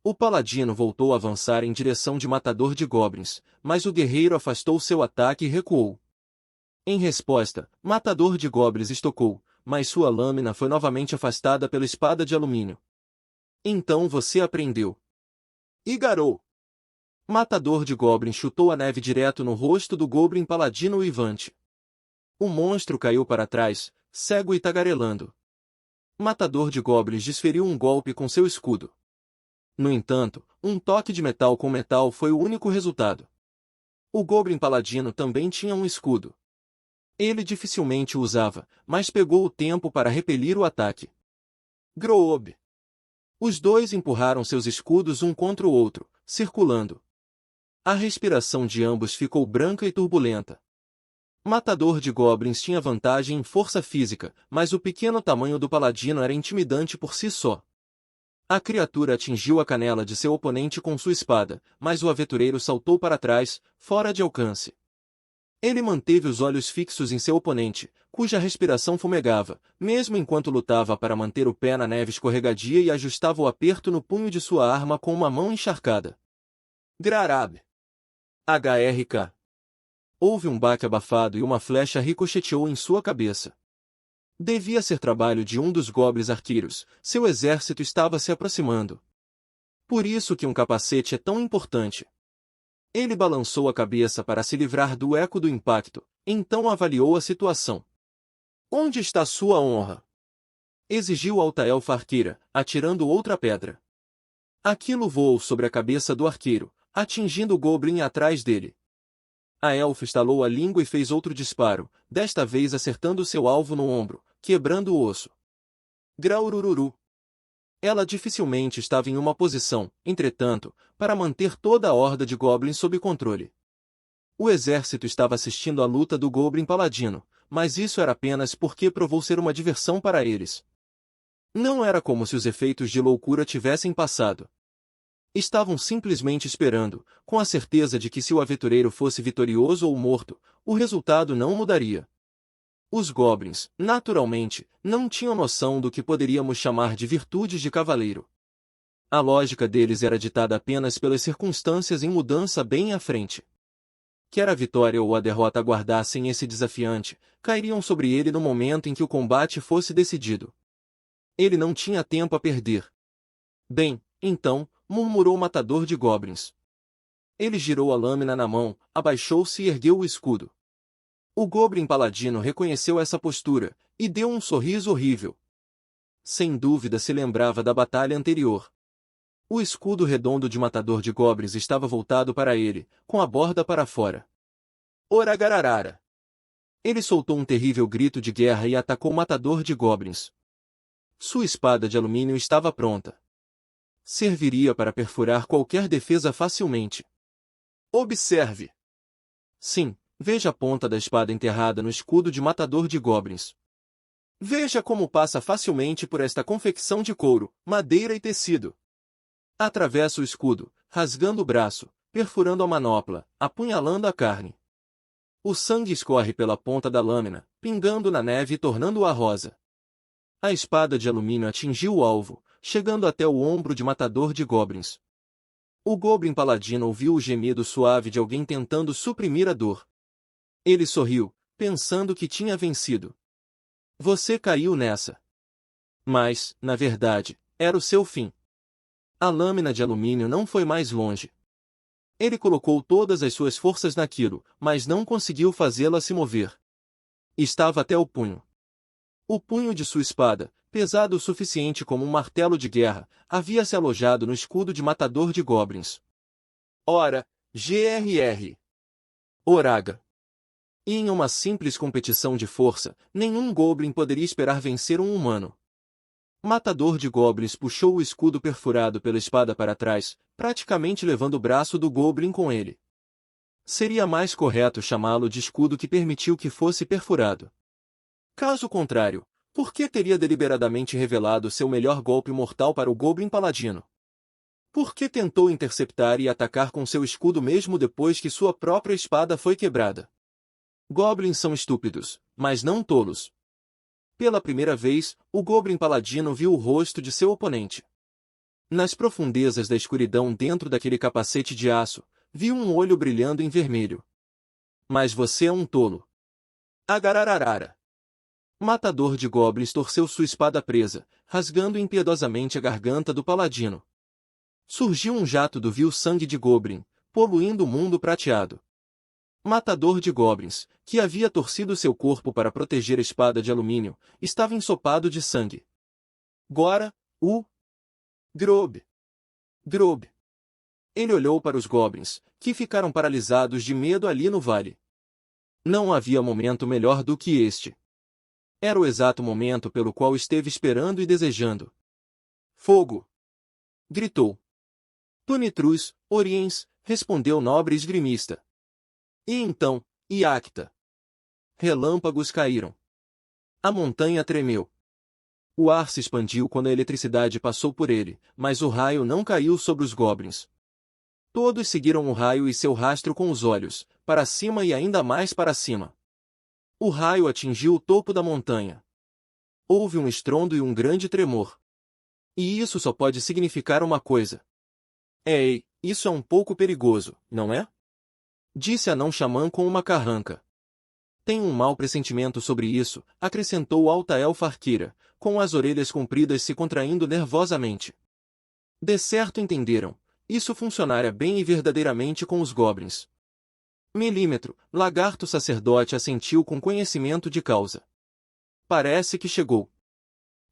O paladino voltou a avançar em direção de matador de goblins, mas o guerreiro afastou seu ataque e recuou. Em resposta, matador de goblins estocou, mas sua lâmina foi novamente afastada pela espada de alumínio. Então você aprendeu. Igarou. Matador de goblins chutou a neve direto no rosto do goblin paladino uivante. O monstro caiu para trás, cego e tagarelando. Matador de goblins desferiu um golpe com seu escudo. No entanto, um toque de metal com metal foi o único resultado. O goblin paladino também tinha um escudo. Ele dificilmente o usava, mas pegou o tempo para repelir o ataque. Groob. Os dois empurraram seus escudos um contra o outro, circulando. A respiração de ambos ficou branca e turbulenta. Matador de Goblins tinha vantagem em força física, mas o pequeno tamanho do paladino era intimidante por si só. A criatura atingiu a canela de seu oponente com sua espada, mas o aventureiro saltou para trás, fora de alcance. Ele manteve os olhos fixos em seu oponente, cuja respiração fumegava, mesmo enquanto lutava para manter o pé na neve escorregadia e ajustava o aperto no punho de sua arma com uma mão encharcada. Grarab. HRK. Houve um baque abafado e uma flecha ricocheteou em sua cabeça. Devia ser trabalho de um dos goblins arqueiros, seu exército estava se aproximando. Por isso que um capacete é tão importante. Ele balançou a cabeça para se livrar do eco do impacto, então avaliou a situação. Onde está sua honra? Exigiu Alta Elfa Arqueira, atirando outra pedra. Aquilo voou sobre a cabeça do arqueiro, atingindo o goblin atrás dele. A elfa estalou a língua e fez outro disparo, desta vez acertando seu alvo no ombro, quebrando o osso. Graurururu. Ela dificilmente estava em uma posição, entretanto, para manter toda a horda de goblins sob controle. O exército estava assistindo à luta do goblin paladino, mas isso era apenas porque provou ser uma diversão para eles. Não era como se os efeitos de loucura tivessem passado. Estavam simplesmente esperando, com a certeza de que se o aventureiro fosse vitorioso ou morto, o resultado não mudaria. Os goblins, naturalmente, não tinham noção do que poderíamos chamar de virtudes de cavaleiro. A lógica deles era ditada apenas pelas circunstâncias em mudança bem à frente. Quer a vitória ou a derrota aguardassem esse desafiante, cairiam sobre ele no momento em que o combate fosse decidido. Ele não tinha tempo a perder. Bem, então, murmurou o matador de goblins. Ele girou a lâmina na mão, abaixou-se e ergueu o escudo. O goblin paladino reconheceu essa postura, e deu um sorriso horrível. Sem dúvida se lembrava da batalha anterior. O escudo redondo de matador de goblins estava voltado para ele, com a borda para fora. Oragararara! Ele soltou um terrível grito de guerra e atacou o matador de goblins. Sua espada de alumínio estava pronta. Serviria para perfurar qualquer defesa facilmente. Observe! Sim, veja a ponta da espada enterrada no escudo de matador de goblins. Veja como passa facilmente por esta confecção de couro, madeira e tecido. Atravessa o escudo, rasgando o braço, perfurando a manopla, apunhalando a carne. O sangue escorre pela ponta da lâmina, pingando na neve e tornando-a rosa. A espada de alumínio atingiu o alvo, chegando até o ombro de matador de goblins. O Goblin Paladino ouviu o gemido suave de alguém tentando suprimir a dor. Ele sorriu, pensando que tinha vencido. Você caiu nessa. Mas, na verdade, era o seu fim. A lâmina de alumínio não foi mais longe. Ele colocou todas as suas forças naquilo, mas não conseguiu fazê-la se mover. Estava até o punho. O punho de sua espada, pesado o suficiente como um martelo de guerra, havia se alojado no escudo de matador de goblins. Ora, GRR. Oraga. E em uma simples competição de força, nenhum goblin poderia esperar vencer um humano. Matador de goblins puxou o escudo perfurado pela espada para trás, praticamente levando o braço do goblin com ele. Seria mais correto chamá-lo de escudo que permitiu que fosse perfurado. Caso contrário, por que teria deliberadamente revelado seu melhor golpe mortal para o Goblin Paladino? Por que tentou interceptar e atacar com seu escudo mesmo depois que sua própria espada foi quebrada? Goblins são estúpidos, mas não tolos. Pela primeira vez, o Goblin Paladino viu o rosto de seu oponente. Nas profundezas da escuridão dentro daquele capacete de aço, viu um olho brilhando em vermelho. Mas você é um tolo. Agarararara. Matador de goblins torceu sua espada presa, rasgando impiedosamente a garganta do paladino. Surgiu um jato do vil sangue de goblin, poluindo o mundo prateado. Matador de goblins, que havia torcido seu corpo para proteger a espada de alumínio, estava ensopado de sangue. Gora, Grob. Grob. Ele olhou para os goblins, que ficaram paralisados de medo ali no vale. Não havia momento melhor do que este. Era o exato momento pelo qual esteve esperando e desejando. Fogo! Gritou. Tunitrus, Oriens, respondeu nobre esgrimista. E então, Iacta. Relâmpagos caíram. A montanha tremeu. O ar se expandiu quando a eletricidade passou por ele, mas o raio não caiu sobre os goblins. Todos seguiram o raio e seu rastro com os olhos, para cima e ainda mais para cima. O raio atingiu o topo da montanha. Houve um estrondo e um grande tremor. E isso só pode significar uma coisa. Ei, isso é um pouco perigoso, não é? Disse a não-xamã com uma carranca. Tenho um mau pressentimento sobre isso, acrescentou Altael Farquira, com as orelhas compridas se contraindo nervosamente. De certo entenderam. Isso funcionara bem e verdadeiramente com os goblins. Milímetro, lagarto sacerdote assentiu com conhecimento de causa. Parece que chegou.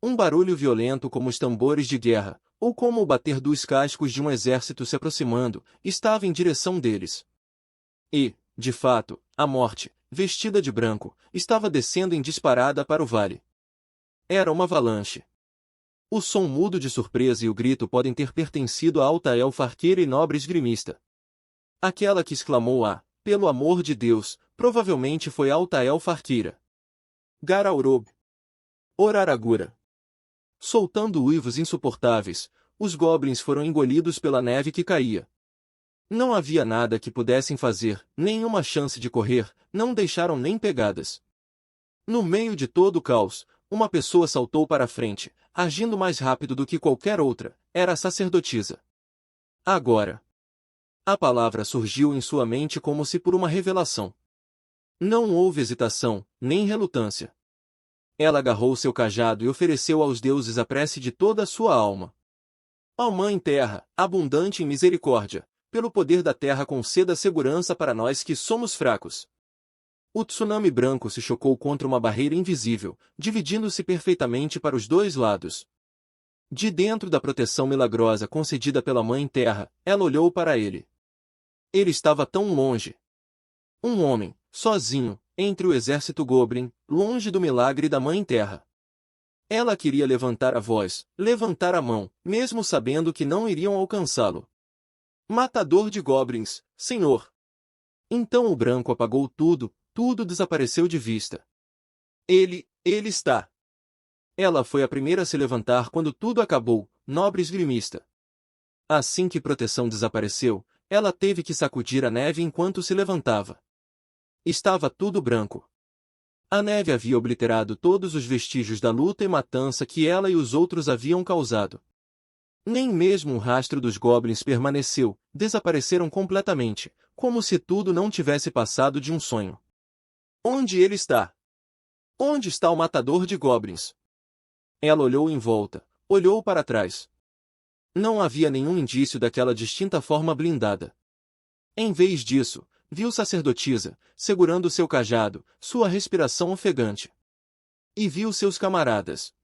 Um barulho violento como os tambores de guerra, ou como o bater dos cascos de um exército se aproximando, estava em direção deles. E, de fato, a morte, vestida de branco, estava descendo em disparada para o vale. Era uma avalanche. O som mudo de surpresa e o grito podem ter pertencido a Altael Farqueira e nobre esgrimista. Aquela que exclamou pelo amor de Deus, provavelmente foi Altael Farqueira. Garaurob. Oraragura. Soltando uivos insuportáveis, os goblins foram engolidos pela neve que caía. Não havia nada que pudessem fazer, nenhuma chance de correr, não deixaram nem pegadas. No meio de todo o caos, uma pessoa saltou para a frente, agindo mais rápido do que qualquer outra, era a sacerdotisa. Agora. A palavra surgiu em sua mente como se por uma revelação. Não houve hesitação, nem relutância. Ela agarrou seu cajado e ofereceu aos deuses a prece de toda a sua alma. Ó Mãe Terra, abundante em misericórdia, pelo poder da terra conceda segurança para nós que somos fracos. O tsunami branco se chocou contra uma barreira invisível, dividindo-se perfeitamente para os dois lados. De dentro da proteção milagrosa concedida pela Mãe Terra, ela olhou para ele. Ele estava tão longe. Um homem, sozinho, entre o exército Goblin, longe do milagre da Mãe Terra. Ela queria levantar a voz, levantar a mão, mesmo sabendo que não iriam alcançá-lo. Matador de Goblins, Senhor! Então o branco apagou tudo, tudo desapareceu de vista. Ele está. Ela foi a primeira a se levantar quando tudo acabou, nobre esgrimista. Assim que proteção desapareceu, ela teve que sacudir a neve enquanto se levantava. Estava tudo branco. A neve havia obliterado todos os vestígios da luta e matança que ela e os outros haviam causado. Nem mesmo o rastro dos goblins permaneceu, desapareceram completamente, como se tudo não tivesse passado de um sonho. Onde ele está? Onde está o matador de goblins? Ela olhou em volta, olhou para trás. Não havia nenhum indício daquela distinta forma blindada. Em vez disso, viu sacerdotisa, segurando seu cajado, sua respiração ofegante. E viu seus camaradas.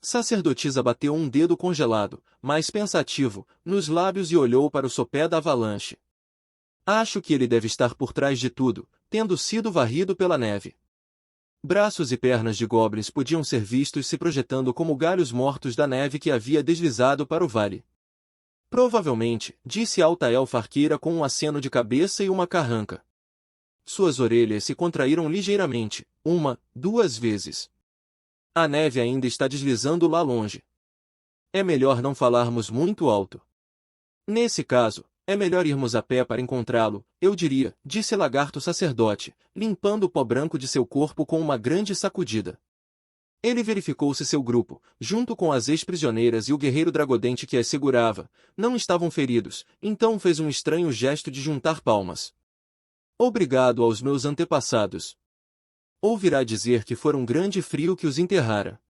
Sacerdotisa bateu um dedo congelado, mas pensativo, nos lábios e olhou para o sopé da avalanche. Acho que ele deve estar por trás de tudo, tendo sido varrido pela neve. Braços e pernas de goblins podiam ser vistos se projetando como galhos mortos da neve que havia deslizado para o vale. Provavelmente, disse a alta-elfa arqueira com um aceno de cabeça e uma carranca. Suas orelhas se contraíram ligeiramente, 2 vezes. A neve ainda está deslizando lá longe. É melhor não falarmos muito alto. Nesse caso, é melhor irmos a pé para encontrá-lo, eu diria, disse Lagarto sacerdote, limpando o pó branco de seu corpo com uma grande sacudida. Ele verificou se seu grupo, junto com as ex-prisioneiras e o guerreiro dragodente que as segurava, não estavam feridos, então fez um estranho gesto de juntar palmas. Obrigado aos meus antepassados. Ouvirá dizer que foi um grande frio que os enterrara.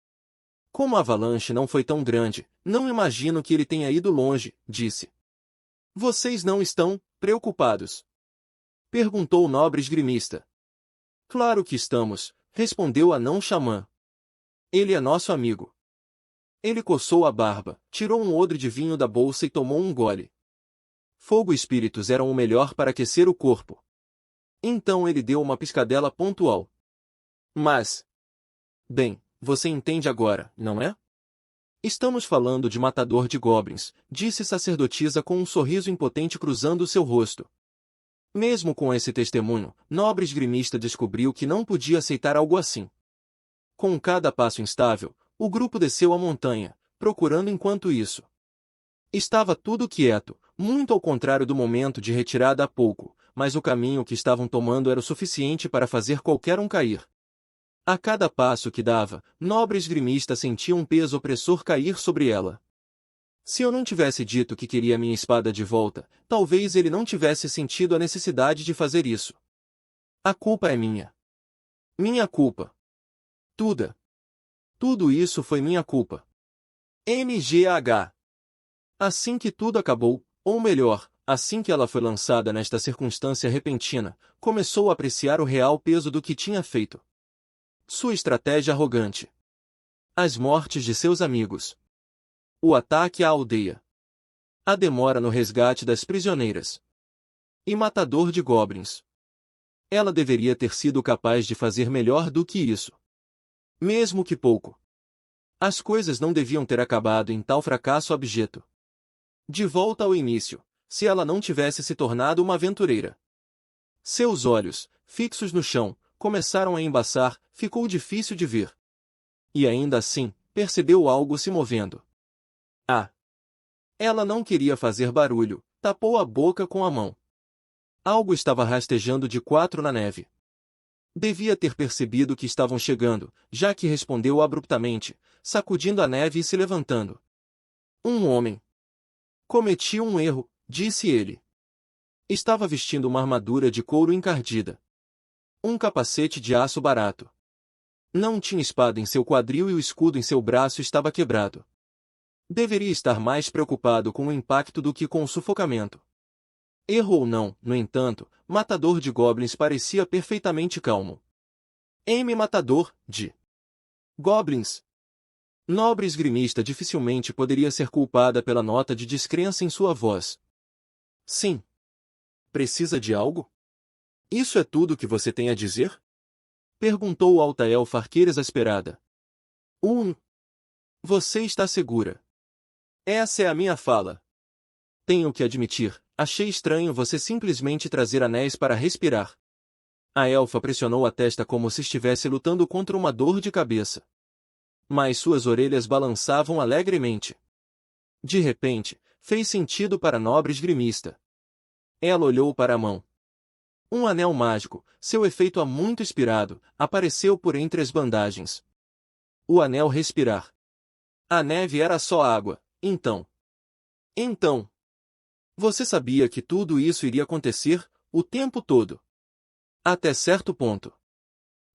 Como a avalanche não foi tão grande, não imagino que ele tenha ido longe, disse. Vocês não estão preocupados? Perguntou o nobre esgrimista. Claro que estamos, respondeu a não-xamã. Ele é nosso amigo. Ele coçou a barba, tirou um odre de vinho da bolsa e tomou um gole. Fogo e espíritos eram o melhor para aquecer o corpo. Então ele deu uma piscadela pontual. Mas... Bem, você entende agora, não é? Estamos falando de matador de goblins, disse sacerdotisa com um sorriso impotente cruzando seu rosto. Mesmo com esse testemunho, nobre esgrimista descobriu que não podia aceitar algo assim. Com cada passo instável, o grupo desceu a montanha, procurando enquanto isso. Estava tudo quieto, muito ao contrário do momento de retirada há pouco, mas o caminho que estavam tomando era o suficiente para fazer qualquer um cair. A cada passo que dava, nobre esgrimista sentia um peso opressor cair sobre ela. Se eu não tivesse dito que queria minha espada de volta, talvez ele não tivesse sentido a necessidade de fazer isso. A culpa é minha. Minha culpa. Tudo isso foi minha culpa. MGH. Assim que tudo acabou, ou melhor, assim que ela foi lançada nesta circunstância repentina, começou a apreciar o real peso do que tinha feito. Sua estratégia arrogante. As mortes de seus amigos. O ataque à aldeia. A demora no resgate das prisioneiras. E matador de goblins. Ela deveria ter sido capaz de fazer melhor do que isso. Mesmo que pouco. As coisas não deviam ter acabado em tal fracasso abjeto. De volta ao início, se ela não tivesse se tornado uma aventureira. Seus olhos, fixos no chão, começaram a embaçar, ficou difícil de ver. E ainda assim, percebeu algo se movendo. Ela não queria fazer barulho, tapou a boca com a mão. Algo estava rastejando de 4 na neve. Devia ter percebido que estavam chegando, já que respondeu abruptamente, sacudindo a neve e se levantando. Um homem. Cometi um erro, disse ele. Estava vestindo uma armadura de couro encardida. Um capacete de aço barato. Não tinha espada em seu quadril e o escudo em seu braço estava quebrado. Deveria estar mais preocupado com o impacto do que com o sufocamento. Erro ou não, no entanto, matador de goblins parecia perfeitamente calmo. Matador de goblins. Nobre esgrimista dificilmente poderia ser culpada pela nota de descrença em sua voz. Sim. Precisa de algo? Isso é tudo que você tem a dizer? Perguntou o alta-elfa arqueira exasperada. Você está segura? Essa é a minha fala. Tenho que admitir, achei estranho você simplesmente trazer anéis para respirar. A elfa pressionou a testa como se estivesse lutando contra uma dor de cabeça. Mas suas orelhas balançavam alegremente. De repente, fez sentido para a nobre esgrimista. Ela olhou para a mão. Um anel mágico, seu efeito há muito expirado, apareceu por entre as bandagens. O anel respirar. A neve era só água, então. Então, você sabia que tudo isso iria acontecer, o tempo todo. Até certo ponto.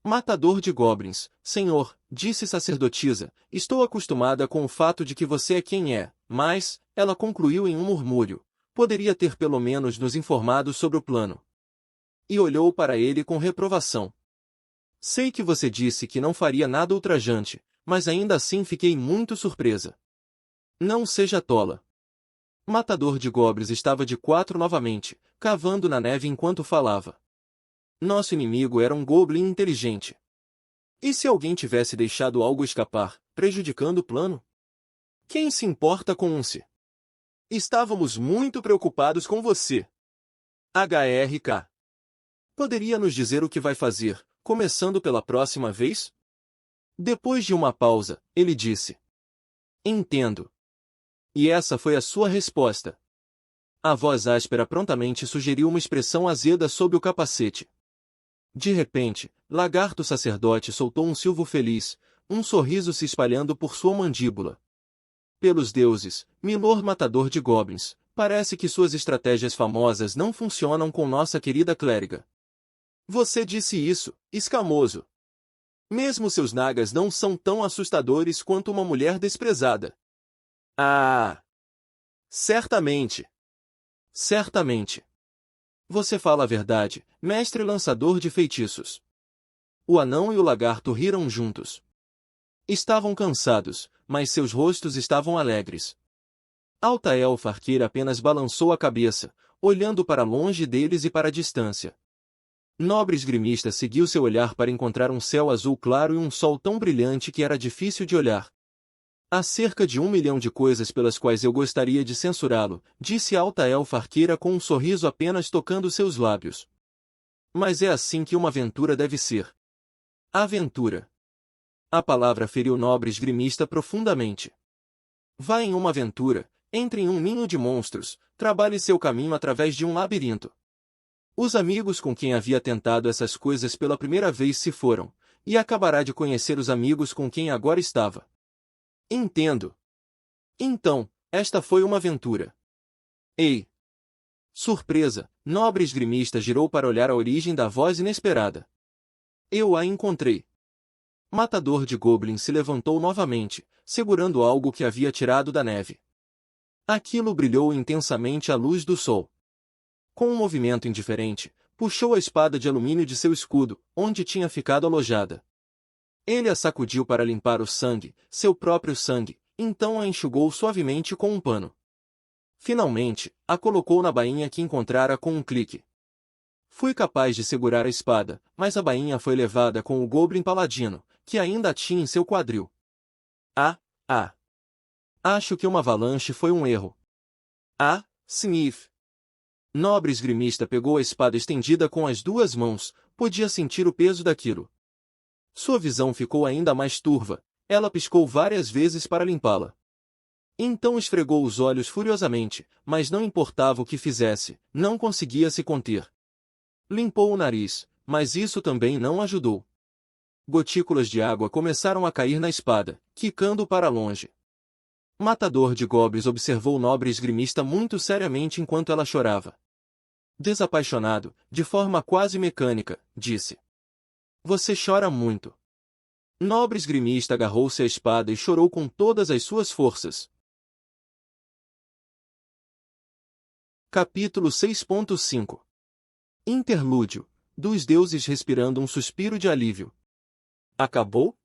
Matador de goblins, senhor, disse sacerdotisa, estou acostumada com o fato de que você é quem é, mas, ela concluiu em um murmúrio, poderia ter pelo menos nos informado sobre o plano. E olhou para ele com reprovação. Sei que você disse que não faria nada ultrajante, mas ainda assim fiquei muito surpresa. Não seja tola. Matador de goblins estava de quatro novamente, cavando na neve enquanto falava. Nosso inimigo era um goblin inteligente. E se alguém tivesse deixado algo escapar, prejudicando o plano? Quem se importa com um se? Estávamos muito preocupados com você. HRK. Poderia nos dizer o que vai fazer, começando pela próxima vez? Depois de uma pausa, ele disse. Entendo. E essa foi a sua resposta. A voz áspera prontamente sugeriu uma expressão azeda sob o capacete. De repente, Lagarto Sacerdote soltou um silvo feliz, um sorriso se espalhando por sua mandíbula. Pelos deuses, Milord Matador de Goblins, parece que suas estratégias famosas não funcionam com nossa querida clériga. Você disse isso, escamoso. Mesmo seus nagas não são tão assustadores quanto uma mulher desprezada. Ah! Certamente. Certamente. Você fala a verdade, mestre lançador de feitiços. O anão e o lagarto riram juntos. Estavam cansados, mas seus rostos estavam alegres. Altaelfa Arqueira apenas balançou a cabeça, olhando para longe deles e para a distância. Nobre esgrimista seguiu seu olhar para encontrar um céu azul claro e um sol tão brilhante que era difícil de olhar. Há cerca de 1 milhão de coisas pelas quais eu gostaria de censurá-lo, disse Altaelfa Arqueira com um sorriso apenas tocando seus lábios. Mas é assim que uma aventura deve ser. Aventura. A palavra feriu o nobre esgrimista profundamente. Vá em uma aventura, entre em um ninho de monstros, trabalhe seu caminho através de um labirinto. Os amigos com quem havia tentado essas coisas pela primeira vez se foram, e acabará de conhecer os amigos com quem agora estava. Entendo. Então, esta foi uma aventura. Ei! Surpresa, nobre esgrimista girou para olhar a origem da voz inesperada. Eu a encontrei. Matador de Goblins se levantou novamente, segurando algo que havia tirado da neve. Aquilo brilhou intensamente à luz do sol. Com um movimento indiferente, puxou a espada de alumínio de seu escudo, onde tinha ficado alojada. Ele a sacudiu para limpar o sangue, seu próprio sangue, então a enxugou suavemente com um pano. Finalmente, a colocou na bainha que encontrara com um clique. Fui capaz de segurar a espada, mas a bainha foi levada com o Goblin Paladino, que ainda a tinha em seu quadril. Acho que uma avalanche foi um erro. Sniff. Nobre esgrimista pegou a espada estendida com as duas mãos, podia sentir o peso daquilo. Sua visão ficou ainda mais turva, ela piscou várias vezes para limpá-la. Então esfregou os olhos furiosamente, mas não importava o que fizesse, não conseguia se conter. Limpou o nariz, mas isso também não ajudou. Gotículas de água começaram a cair na espada, quicando para longe. Matador de Goblins observou o nobre esgrimista muito seriamente enquanto ela chorava. Desapaixonado, de forma quase mecânica, disse. Você chora muito. Nobre esgrimista agarrou-se à espada e chorou com todas as suas forças. Capítulo 6.5 Interlúdio, dos deuses respirando um suspiro de alívio. Acabou?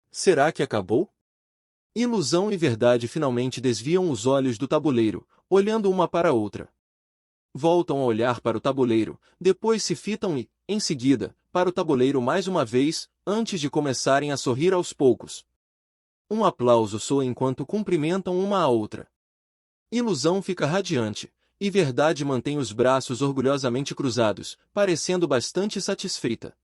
Será que acabou? Ilusão e verdade finalmente desviam os olhos do tabuleiro, olhando uma para a outra. Voltam a olhar para o tabuleiro, depois se fitam e, em seguida, para o tabuleiro mais uma vez, antes de começarem a sorrir aos poucos. Um aplauso soa enquanto cumprimentam uma a outra. Ilusão fica radiante, e verdade mantém os braços orgulhosamente cruzados, parecendo bastante satisfeita.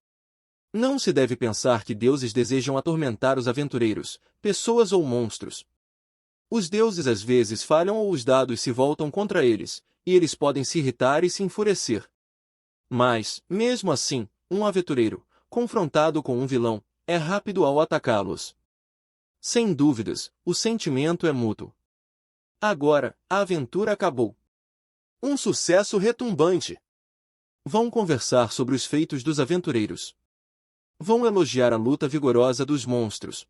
Não se deve pensar que deuses desejam atormentar os aventureiros, pessoas ou monstros. Os deuses às vezes falham ou os dados se voltam contra eles, e eles podem se irritar e se enfurecer. Mas, mesmo assim, um aventureiro, confrontado com um vilão, é rápido ao atacá-los. Sem dúvidas, o sentimento é mútuo. Agora, a aventura acabou. Um sucesso retumbante. Vão conversar sobre os feitos dos aventureiros. Vão elogiar a luta vigorosa dos monstros.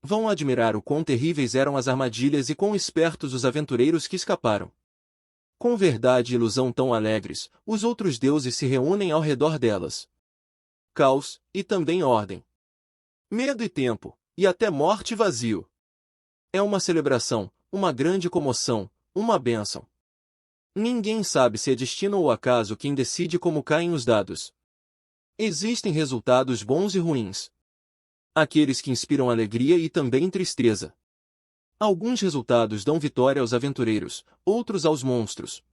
Vão admirar o quão terríveis eram as armadilhas e quão espertos os aventureiros que escaparam. Com verdade e ilusão tão alegres, os outros deuses se reúnem ao redor delas. Caos, e também ordem. Medo e tempo, e até morte e vazio. É uma celebração, uma grande comoção, uma bênção. Ninguém sabe se é destino ou acaso quem decide como caem os dados. Existem resultados bons e ruins. Aqueles que inspiram alegria e também tristeza. Alguns resultados dão vitória aos aventureiros, outros aos monstros.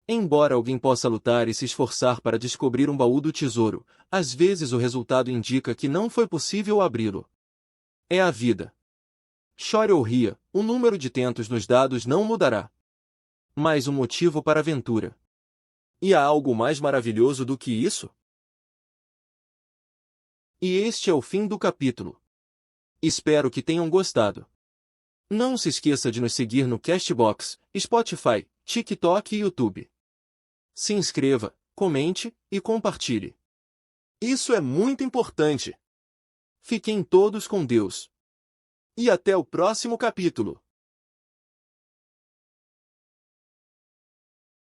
Embora alguém possa lutar e se esforçar para descobrir um baú do tesouro, às vezes o resultado indica que não foi possível abri-lo. É a vida. Chore ou ria, o número de tentos nos dados não mudará. Mas um motivo para a aventura. E há algo mais maravilhoso do que isso? E este é o fim do capítulo. Espero que tenham gostado. Não se esqueça de nos seguir no Castbox, Spotify, TikTok e YouTube. Se inscreva, comente e compartilhe. Isso é muito importante. Fiquem todos com Deus. E até o próximo capítulo.